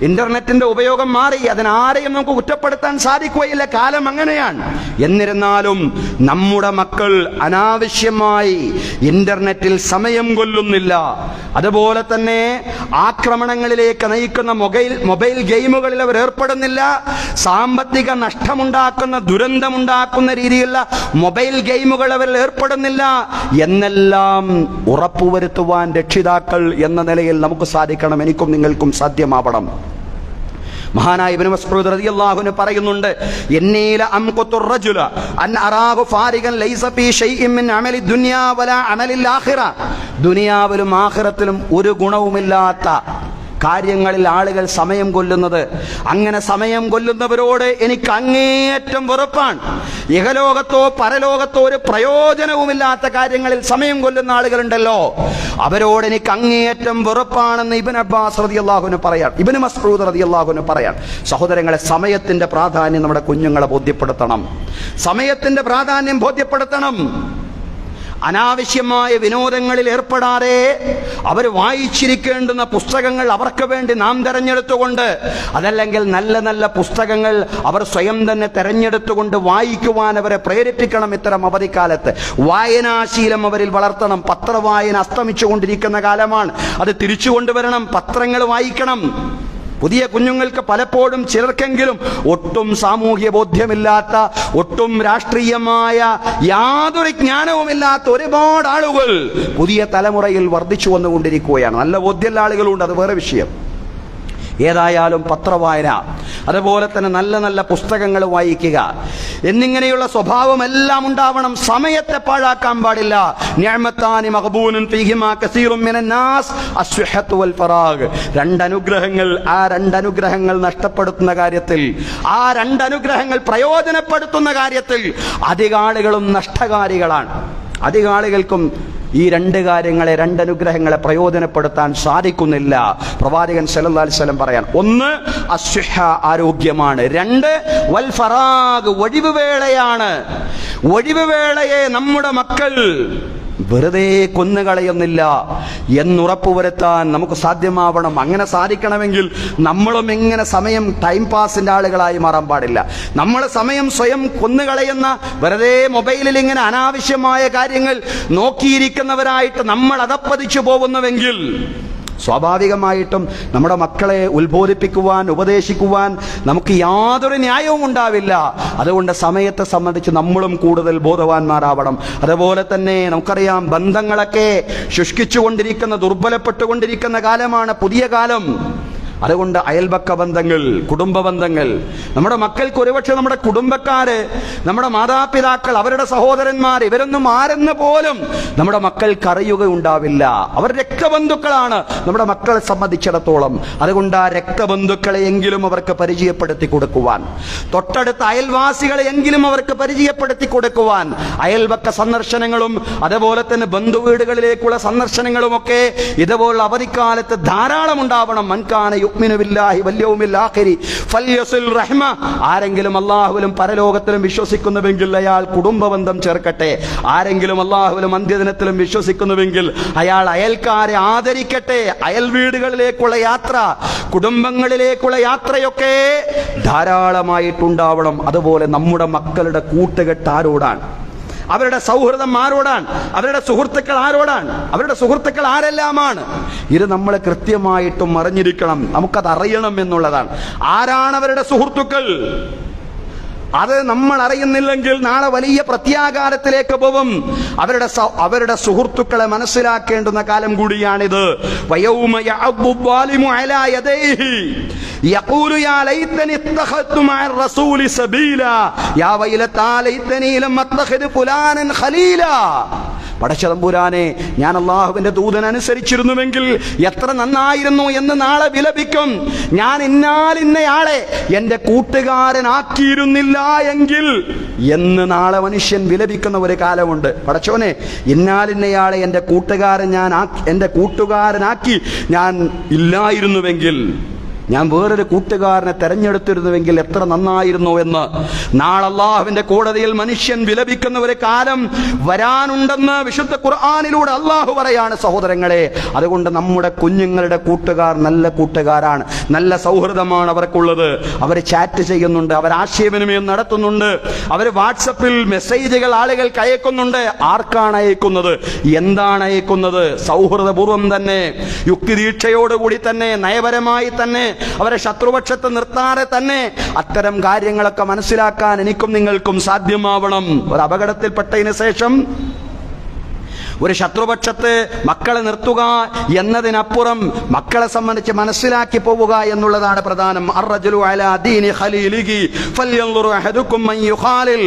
ഇന്റർനെറ്റിന്റെ ഉപയോഗം മാറി. അതിനാരെയും നമുക്ക് കുറ്റപ്പെടുത്താൻ സാധിക്കുകയില്ല, കാലം അങ്ങനെയാണ്. എന്നിരുന്നാലും നമ്മുടെ മക്കൾ അനാവശ്യമായി ഇന്റർനെറ്റിൽ സമയം കൊല്ലുന്നില്ല. അതുപോലെ തന്നെ ആക്രമണങ്ങളിലേക്ക് നയിക്കുന്ന മൊബൈൽ ഗെയിമുകളിൽ അവർ ഏർപ്പെടുന്നില്ല. സാമ്പത്തിക നഷ്ടമുണ്ടാക്കുന്ന, ദുരന്തമുണ്ടാക്കുന്ന രീതിയിലുള്ള മൊബൈൽ ഗെയിമുകൾ അവർ ഏർപ്പെടുന്നില്ല എന്നെല്ലാം ഉറപ്പുവരുത്തുവാൻ രക്ഷിതാക്കൾ എന്ന നിലയിൽ നമുക്ക് സാധിക്കണം. എനിക്കും നിങ്ങൾക്കും സാധ്യമാവണം. മഹാനായ ഇബ്നു മസ്ഊദ് റളിയല്ലാഹു അൻഹു പറയുന്നുണ്ട്, എന്നീല അംഖുതു റജുല അൻ അറാഹു ഫാരിഗൻ ലൈസ ഫീ ഷൈഇൻ മിൻ അമലി ദുനിയാ വലാ അമലിൽ ആഖിറ, ദുനിയാവിലും ആഖിറത്തിലും ഒരു ഗുണവുമില്ലാത്ത കാര്യങ്ങളിൽ ആളുകൾ സമയം കൊല്ലുന്നത്. അങ്ങനെ സമയം കൊല്ലുന്നവരോട് എനിക്ക് അങ്ങേയറ്റം വെറുപ്പാണ്. ഇഹലോകത്തോ പരലോകത്തോ ഒരു പ്രയോജനവുമില്ലാത്ത കാര്യങ്ങളിൽ സമയം കൊല്ലുന്ന ആളുകളുണ്ടല്ലോ, അവരോട് എനിക്ക് അങ്ങേയറ്റം വെറുപ്പാണെന്ന് ഇബ്നു അബ്ബാസ് റളിയല്ലാഹു അൻഹു പറയാൻ, ഇബ്നു മസ്ഊദ് റളിയല്ലാഹു അൻഹു പറയാൻ. സഹോദരങ്ങളെ, സമയത്തിന്റെ പ്രാധാന്യം നമ്മുടെ കുഞ്ഞുങ്ങളെ ബോധ്യപ്പെടുത്തണം. സമയത്തിന്റെ പ്രാധാന്യം ബോധ്യപ്പെടുത്തണം. അനാവശ്യമായ വിനോദങ്ങളിൽ ഏർപ്പെടാതെ അവർ വായിച്ചിരിക്കേണ്ടുന്ന പുസ്തകങ്ങൾ അവർക്ക് വേണ്ടി നാം തെരഞ്ഞെടുത്തുകൊണ്ട്, അതല്ലെങ്കിൽ നല്ല നല്ല പുസ്തകങ്ങൾ അവർ സ്വയം തന്നെ തെരഞ്ഞെടുത്തുകൊണ്ട് വായിക്കുവാൻ അവരെ പ്രേരിപ്പിക്കണം. ഇത്തരം അവധിക്കാലത്ത് വായനാശീലം അവരിൽ വളർത്തണം. പത്രവായന അസ്തമിച്ചുകൊണ്ടിരിക്കുന്ന കാലമാണ്, അത് തിരിച്ചു കൊണ്ടുവരണം. പത്രങ്ങൾ വായിക്കണം. പുതിയ കുഞ്ഞുങ്ങൾക്ക് പലപ്പോഴും ചിലർക്കെങ്കിലും ഒട്ടും സാമൂഹ്യ ബോധ്യമില്ലാത്ത, ഒട്ടും രാഷ്ട്രീയമായ യാതൊരു ജ്ഞാനവുമില്ലാത്ത ഒരുപാട് ആളുകൾ പുതിയ തലമുറയിൽ വർദ്ധിച്ചു വന്നുകൊണ്ടിരിക്കുകയാണ്. നല്ല ബോധ്യമുള്ള ആളുകളുണ്ട്, അത് വേറെ വിഷയം. ഏതായാലും പത്രവായന, അതുപോലെ തന്നെ നല്ല നല്ല പുസ്തകങ്ങൾ വായിക്കുക എന്നിങ്ങനെയുള്ള സ്വഭാവമെല്ലാം ഉണ്ടാവണം. സമയത്തെ പാഴാക്കാൻ പാടില്ല. നിഅമത്താനി മഖബൂനുൻ ഫീഹിമാ കസീറുൻ മിനന്നാസ് അസ്സുഹത്തു വൽ ഫറാഗ്, രണ്ടനുഗ്രഹങ്ങൾ, ആ രണ്ടനുഗ്രഹങ്ങൾ നഷ്ടപ്പെടുത്തുന്ന കാര്യത്തിൽ, ആ രണ്ടനുഗ്രഹങ്ങൾ പ്രയോജനപ്പെടുത്തുന്ന കാര്യത്തിൽ അധികാളുകളും നഷ്ടകാരികളാണ്. അധികാളുകൾക്കും ഈ രണ്ടനുഗ്രഹങ്ങളെ പ്രയോജനപ്പെടുത്താൻ സാധിക്കുന്നില്ല. പ്രവാചകൻ സല്ലല്ലാഹു അലൈഹി വസല്ലം പറയാൻ, ഒന്ന് അസ്സുഹ, ആരോഗ്യമാണ്. രണ്ട് വൽ ഫറാഗ്, ഒഴിവുവേളയാണ്. ഒഴിവുവേളയെ നമ്മുടെ മക്കൾ വെറുതെ കൊന്നുകളയുന്നില്ല എന്നുറപ്പുവരുത്താൻ നമുക്ക് സാധ്യമാവണം. അങ്ങനെ സാധിക്കണമെങ്കിൽ നമ്മളും ഇങ്ങനെ സമയം ടൈം പാസിന്റെ ആളുകളായി മാറാൻ പാടില്ല. നമ്മൾ സമയം സ്വയം കൊന്നുകളയുന്ന, വെറുതെ മൊബൈലിൽ ഇങ്ങനെ അനാവശ്യമായ കാര്യങ്ങൾ നോക്കിയിരിക്കുന്നവരായിട്ട് നമ്മൾ അധപ്പതിച്ചു പോകുന്നുവെങ്കിൽ സ്വാഭാവികമായിട്ടും നമ്മുടെ മക്കളെ ഉത്ബോധിപ്പിക്കുവാൻ, ഉപദേശിക്കുവാൻ നമുക്ക് യാതൊരു ന്യായവും ഉണ്ടാവില്ല. അതുകൊണ്ട് സമയത്തെ സംബന്ധിച്ച് നമ്മളും കൂടുതൽ ബോധവാന്മാരാവണം. അതുപോലെ തന്നെ നമുക്കറിയാം, ബന്ധങ്ങളൊക്കെ ശുഷ്കിച്ചുകൊണ്ടിരിക്കുന്ന, ദുർബലപ്പെട്ടുകൊണ്ടിരിക്കുന്ന കാലമാണ് പുതിയ കാലം. അതുകൊണ്ട് അയൽപക്ക ബന്ധങ്ങൾ, കുടുംബ ബന്ധങ്ങൾ, നമ്മുടെ മക്കൾക്ക് ഒരുപക്ഷെ നമ്മുടെ കുടുംബക്കാര്, നമ്മുടെ മാതാപിതാക്കൾ, അവരുടെ സഹോദരന്മാർ, ഇവരൊന്നും ആരെന്ന് പോലും നമ്മുടെ മക്കൾക്ക് അറിയുകയുണ്ടാവില്ല. അവർ രക്തബന്ധുക്കളാണ് നമ്മുടെ മക്കളെ സംബന്ധിച്ചിടത്തോളം. അതുകൊണ്ട് ആ രക്തബന്ധുക്കളെ എങ്കിലും അവർക്ക് പരിചയപ്പെടുത്തി കൊടുക്കുവാൻ, തൊട്ടടുത്ത അയൽവാസികളെ എങ്കിലും അവർക്ക് പരിചയപ്പെടുത്തി കൊടുക്കുവാൻ അയൽപക്ക സന്ദർശനങ്ങളും അതുപോലെ തന്നെ ബന്ധുവീടുകളിലേക്കുള്ള സന്ദർശനങ്ങളും ഒക്കെ ഇതുപോലുള്ള അവധിക്കാലത്ത് ധാരാളം ഉണ്ടാവണം. മൻകാന യുഅ്മിനു ബില്ലാഹി വൽ യൗമിൽ ആഖിരി ഫൽയസിൽ റഹ്മ. ആരെങ്കിലും അല്ലാഹുവിലും പരലോകത്തിലും വിശ്വസിക്കുന്നുവെങ്കിൽ അയാൾ കുടുംബബന്ധം ചേർക്കട്ടെ. ആരെങ്കിലും അല്ലാഹുവിലും അന്ത്യദിനത്തിലും വിശ്വസിക്കുന്നുവെങ്കിൽ അയാൾ അയൽക്കാരെ ആദരിക്കട്ടെ. അയൽ വീടുകളിലേക്കുള്ള യാത്ര, കുടുംബങ്ങളിലേക്കുള്ള യാത്രയൊക്കെ ധാരാളമായിട്ടുണ്ടാവണം. അതുപോലെ നമ്മുടെ മക്കളുടെ കൂട്ടുകെട്ട് ആരോടാണ്, അവരുടെ സൗഹൃദം ആരോടാണ്, അവരുടെ സുഹൃത്തുക്കൾ ആരോടാണ്, അവരുടെ സുഹൃത്തുക്കൾ ആരെല്ലാമാണ്, ഇത് നമ്മൾ കൃത്യമായിട്ടും അറിഞ്ഞിരിക്കണം. നമുക്കത് അറിയണം എന്നുള്ളതാണ്. ആരാണ് അവരുടെ സുഹൃത്തുക്കൾ? അത് നമ്മൾ അറിയുന്നില്ലെങ്കിൽ നാളെ വലിയ പ്രത്യാഘാതത്തിലേക്ക് പോകും. അവരുടെ സുഹൃത്തുക്കളെ മനസ്സിലാക്കേണ്ടുന്ന കാലം കൂടിയാണിത്. വയൗമ യഅബ്ബു ളാലിമു അലാ യദൈഹി യഖൂലു യാ ലൈതനി ഇത്തഖദ്തു മഅർ റസൂലി സബീലാ യാ വൈലതാ ലൈതനി ലം അത്തഖദ് ഫുലാനൻ ഖലീലാ. പടച്ചതമ്പുരാനെ, ഞാൻ അള്ളാഹുവിന്റെ ദൂതൻ അനുസരിച്ചിരുന്നുവെങ്കിൽ എത്ര നന്നായിരുന്നു എന്ന് നാളെ വിലപിക്കും. ഞാൻ ഇന്നയാളെ എന്റെ കൂട്ടുകാരനാക്കിയിരുന്നില്ല എങ്കിൽ എന്ന് നാളെ മനുഷ്യൻ വിലപിക്കുന്ന ഒരു കാലമുണ്ട്. പടച്ചോനെ, ഇന്നയാളെ എന്റെ കൂട്ടുകാരനാക്കി ഞാൻ ഇല്ലായിരുന്നുവെങ്കിൽ, ഞാൻ വേറൊരു കൂട്ടുകാരനെ തെരഞ്ഞെടുത്തിരുന്നുവെങ്കിൽ എത്ര നന്നായിരുന്നു എന്ന് നാളെ അല്ലാഹുവിന്റെ കോടതിയിൽ മനുഷ്യൻ വിലപിക്കുന്ന ഒരു കാലം വരാനുണ്ടെന്ന് വിശുദ്ധ ഖുർആനിലൂടെ അല്ലാഹു പറയാണ്. സഹോദരങ്ങളെ, അതുകൊണ്ട് നമ്മുടെ കുഞ്ഞുങ്ങളുടെ കൂട്ടുകാർ നല്ല കൂട്ടുകാരാണ്, നല്ല സൗഹൃദമാണ് അവർക്കുള്ളത്. അവർ ചാറ്റ് ചെയ്യുന്നുണ്ട്, അവർ ആശയവിനിമയം നടത്തുന്നുണ്ട്, അവർ വാട്സപ്പിൽ മെസ്സേജുകൾ ആളുകൾക്ക് അയക്കുന്നുണ്ട്. ആർക്കാണ് അയക്കുന്നത്? എന്താണ് അയക്കുന്നത്? സൗഹൃദപൂർവ്വം തന്നെ, യുക്തിദീക്ഷയോടുകൂടി തന്നെ, നയപരമായി തന്നെ, അവരെ ശത്രുപക്ഷത്ത് നിർത്താതെ തന്നെ അത്തരം കാര്യങ്ങളൊക്കെ മനസ്സിലാക്കാൻ എനിക്കും നിങ്ങൾക്കും സാധ്യമാവണം. ഒരു അപകടത്തിൽപ്പെട്ടതിന് ശേഷം ഒരു ശത്രുപക്ഷത്ത് മക്കളെ നിർത്തുക എന്നതിനപ്പുറം മക്കളെ സംബന്ധിച്ച് മനസ്സിലാക്കി പോവുക എന്നുള്ളതാണ് പ്രധാനം. അർറജുലു അലാ ദീനി ഖലീലിഹി ഫൽയൻദുർ അഹദുകും മൻ യുഖാലിൽ.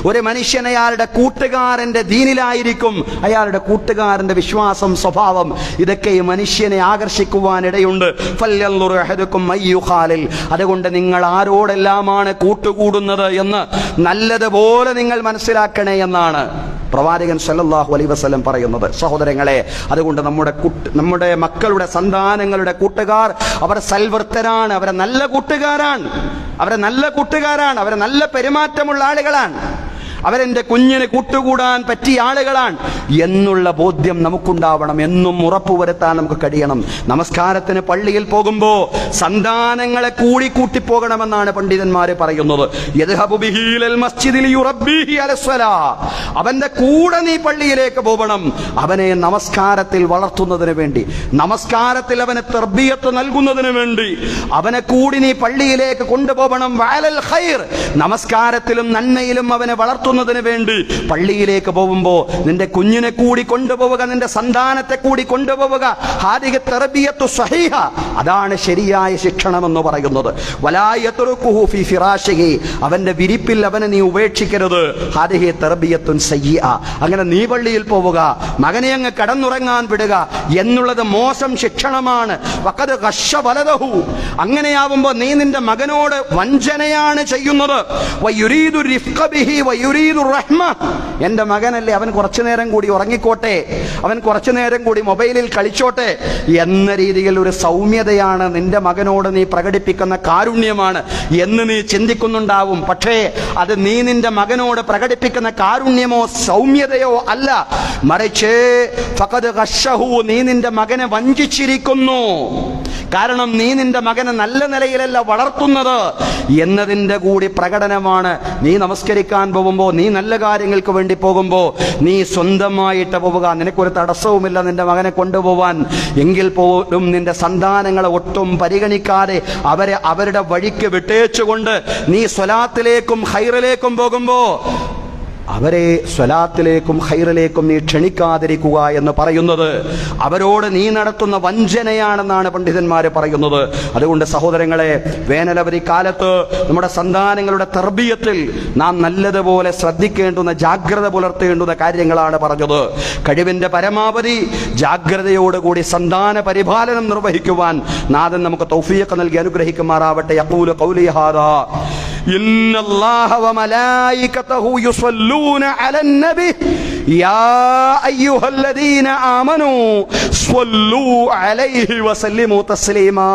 ഒരു മനുഷ്യൻ അയാളുടെ കൂട്ടുകാരന്റെ ദീനിലായിരിക്കും, അയാളുടെ കൂട്ടുകാരന്റെ വിശ്വാസം, സ്വഭാവം, ഇതൊക്കെ ഈ മനുഷ്യനെ ആകർഷിക്കുവാനിടയുണ്ട്. ഫൽയൻദുർ അഹദുകും മൻ യുഖാലിൽ. അതുകൊണ്ട് നിങ്ങൾ ആരോടെല്ലാമാണ് കൂട്ടുകൂടുന്നത് എന്ന് നല്ലതുപോലെ നിങ്ങൾ മനസ്സിലാക്കണേ എന്നാണ് പ്രവാചകൻ സല്ലല്ലാഹു അലൈഹി വസല്ലം പറയുന്നത്. സഹോദരങ്ങളെ, അതുകൊണ്ട് നമ്മുടെ മക്കളുടെ സന്താനങ്ങളുടെ കൂട്ടുകാർ അവർ സൽവൃത്തരാണ്, അവരെ നല്ല കൂട്ടുകാരാണ്, അവരെ നല്ല പെരുമാറ്റമുള്ള ആളുകളാണ്, അവരെന്റെ കുഞ്ഞിന് കൂട്ടുകൂടാൻ പറ്റിയ ആളുകളാണ് എന്നുള്ള ബോധ്യം നമുക്കുണ്ടാവണം. എന്നും ഉറപ്പുവരുത്താൻ നമുക്ക് കഴിയണം. നമസ്കാരത്തിന് പള്ളിയിൽ പോകുമ്പോ സന്താനങ്ങളെ കൂട്ടി പോകണമെന്നാണ് പണ്ഡിതന്മാര് പറയുന്നത്. അവന്റെ കൂടെ നീ പള്ളിയിലേക്ക് പോകണം. അവനെ നമസ്കാരത്തിൽ വളർത്തുന്നതിന് വേണ്ടി, നമസ്കാരത്തിൽ അവന് തർബിയത്ത് നൽകുന്നതിന് വേണ്ടി അവനെ കൂടി നീ പള്ളിയിലേക്ക് കൊണ്ടുപോകണം. വഅലൽ ഖൈർ, നമസ്കാരത്തിലും നന്മയിലും അവനെ വളർത്തുന്നതിന് വേണ്ടി പള്ളിയിലേക്ക് പോകുമ്പോ നിന്റെ കുഞ്ഞിനെ കൂടി കൊണ്ടുപോവുക, നിന്റെ സന്താനത്തെ കൂടി കൊണ്ടുപോവുക. ഹാദിഹി തർബിയത്തു സ്വഹീഹ, അതാണ് ശരിയായ ശിക്ഷണം എന്ന് പറയുന്നത്. വലാ യത്റുകുഹു ഫീ ഫിറാശിഹി, അവന്റെ വിരിപ്പിൽ അവനെ നീ ഉപേക്ഷിക്കരുത്. ഹാദിഹി തർബിയത്തുൻ സയ്യിഅ, അങ്ങനെ നീ പള്ളിയിൽ പോവുക, മകനെ അങ്ങ് കടന്നുറങ്ങാൻ വിടുക എന്നുള്ളത് മോശം ശിക്ഷണമാണ്. വഖദ് ഖശ്ശ വലദഹു, അങ്ങനെയാവുമ്പോ നീ നിന്റെ മകനോട് വഞ്ചനയാണ് ചെയ്യുന്നത്. വയുരീദു റിഫ്ഖ ബിഹി വയുരീദു റഹ്മ, എന്റെ മകനല്ലേ, അവൻ കുറച്ചു നേരം കൂടി ഉറങ്ങിക്കോട്ടെ, അവൻ കുറച്ചു നേരം കൂടി മൊബൈലിൽ കളിച്ചോട്ടെ എന്ന രീതിയിൽ ഒരു സൗമ്യതയാണ് നിന്റെ മകനോട് നീ പ്രകടിപ്പിക്കുന്ന കാരുണ്യമാണ് എന്ന് നീ ചിന്തിക്കുന്നുണ്ടാവും. പക്ഷേ അത് നീ നിന്റെ മകനോട് പ്രകടിപ്പിക്കുന്ന കാരുണ്യമോ സൗമ്യതയോ അല്ല, മറിച്ച് ഫഖദ് ഖശ്ശഹു, നീ നിന്റെ മകനെ വഞ്ചിച്ചിരിക്കുന്നു. കാരണം നീ നിന്റെ മകനെ നല്ല നിലയിലല്ല വളർത്തുന്നത് എന്നതിന്റെ കൂടി പ്രകടനമാണ്. നീ നമസ്കരിക്കാൻ പോകുമ്പോ, നീ നല്ല കാര്യങ്ങൾക്ക് വേണ്ടി പോകുമ്പോ നീ സ്വന്തമായിട്ട് പോവുക, നിനക്കൊരു തടസ്സവുമില്ല നിന്റെ മകനെ കൊണ്ടുപോവാൻ. എങ്കിൽ പോലും നിന്റെ സന്താനങ്ങളെ ഒട്ടും പരിഗണിക്കാതെ അവരുടെ വഴിക്ക് വിട്ടേച്ചുകൊണ്ട് നീ സ്വലാത്തിലേക്കും ഖൈറിലേക്കും പോകുമ്പോ അവരെ സ്വലാത്തിലേക്കും ഖൈറിലേക്കും നീ ക്ഷണിക്കാതിരിക്കുക എന്ന് പറയുന്നത് അവരോട് നീ നടത്തുന്ന വഞ്ചനയാണെന്നാണ് പണ്ഡിതന്മാർ പറയുന്നത്. അതുകൊണ്ട് സഹോദരങ്ങളെ, വേനലവധി കാലത്ത് നമ്മുടെ സന്താനങ്ങളുടെ തർബിയത്തിൽ നാം നല്ലതുപോലെ ശ്രദ്ധിക്കേണ്ടുന്ന, ജാഗ്രത പുലർത്തേണ്ടുന്ന കാര്യങ്ങളാണ് പറഞ്ഞത്. കഴിവിന്റെ പരമാവധി ജാഗ്രതയോടുകൂടി സന്താന പരിപാലനം നിർവഹിക്കുവാൻ നാഥൻ നമുക്ക് തൗഫീഖ് നൽകി അനുഗ്രഹിക്കുമാറാവട്ടെ. യഖൂലു ഖൗലി ഹാദാ ഇന്നല്ലാഹ വമലായികതഹു യുസല്ലൂന അലൻ നബി യാ അയ്യുഹല്ലദീന ആമനൂ സ്വല്ലൂ അലൈഹി വസല്ലിമൂ തസ്ലീമാ.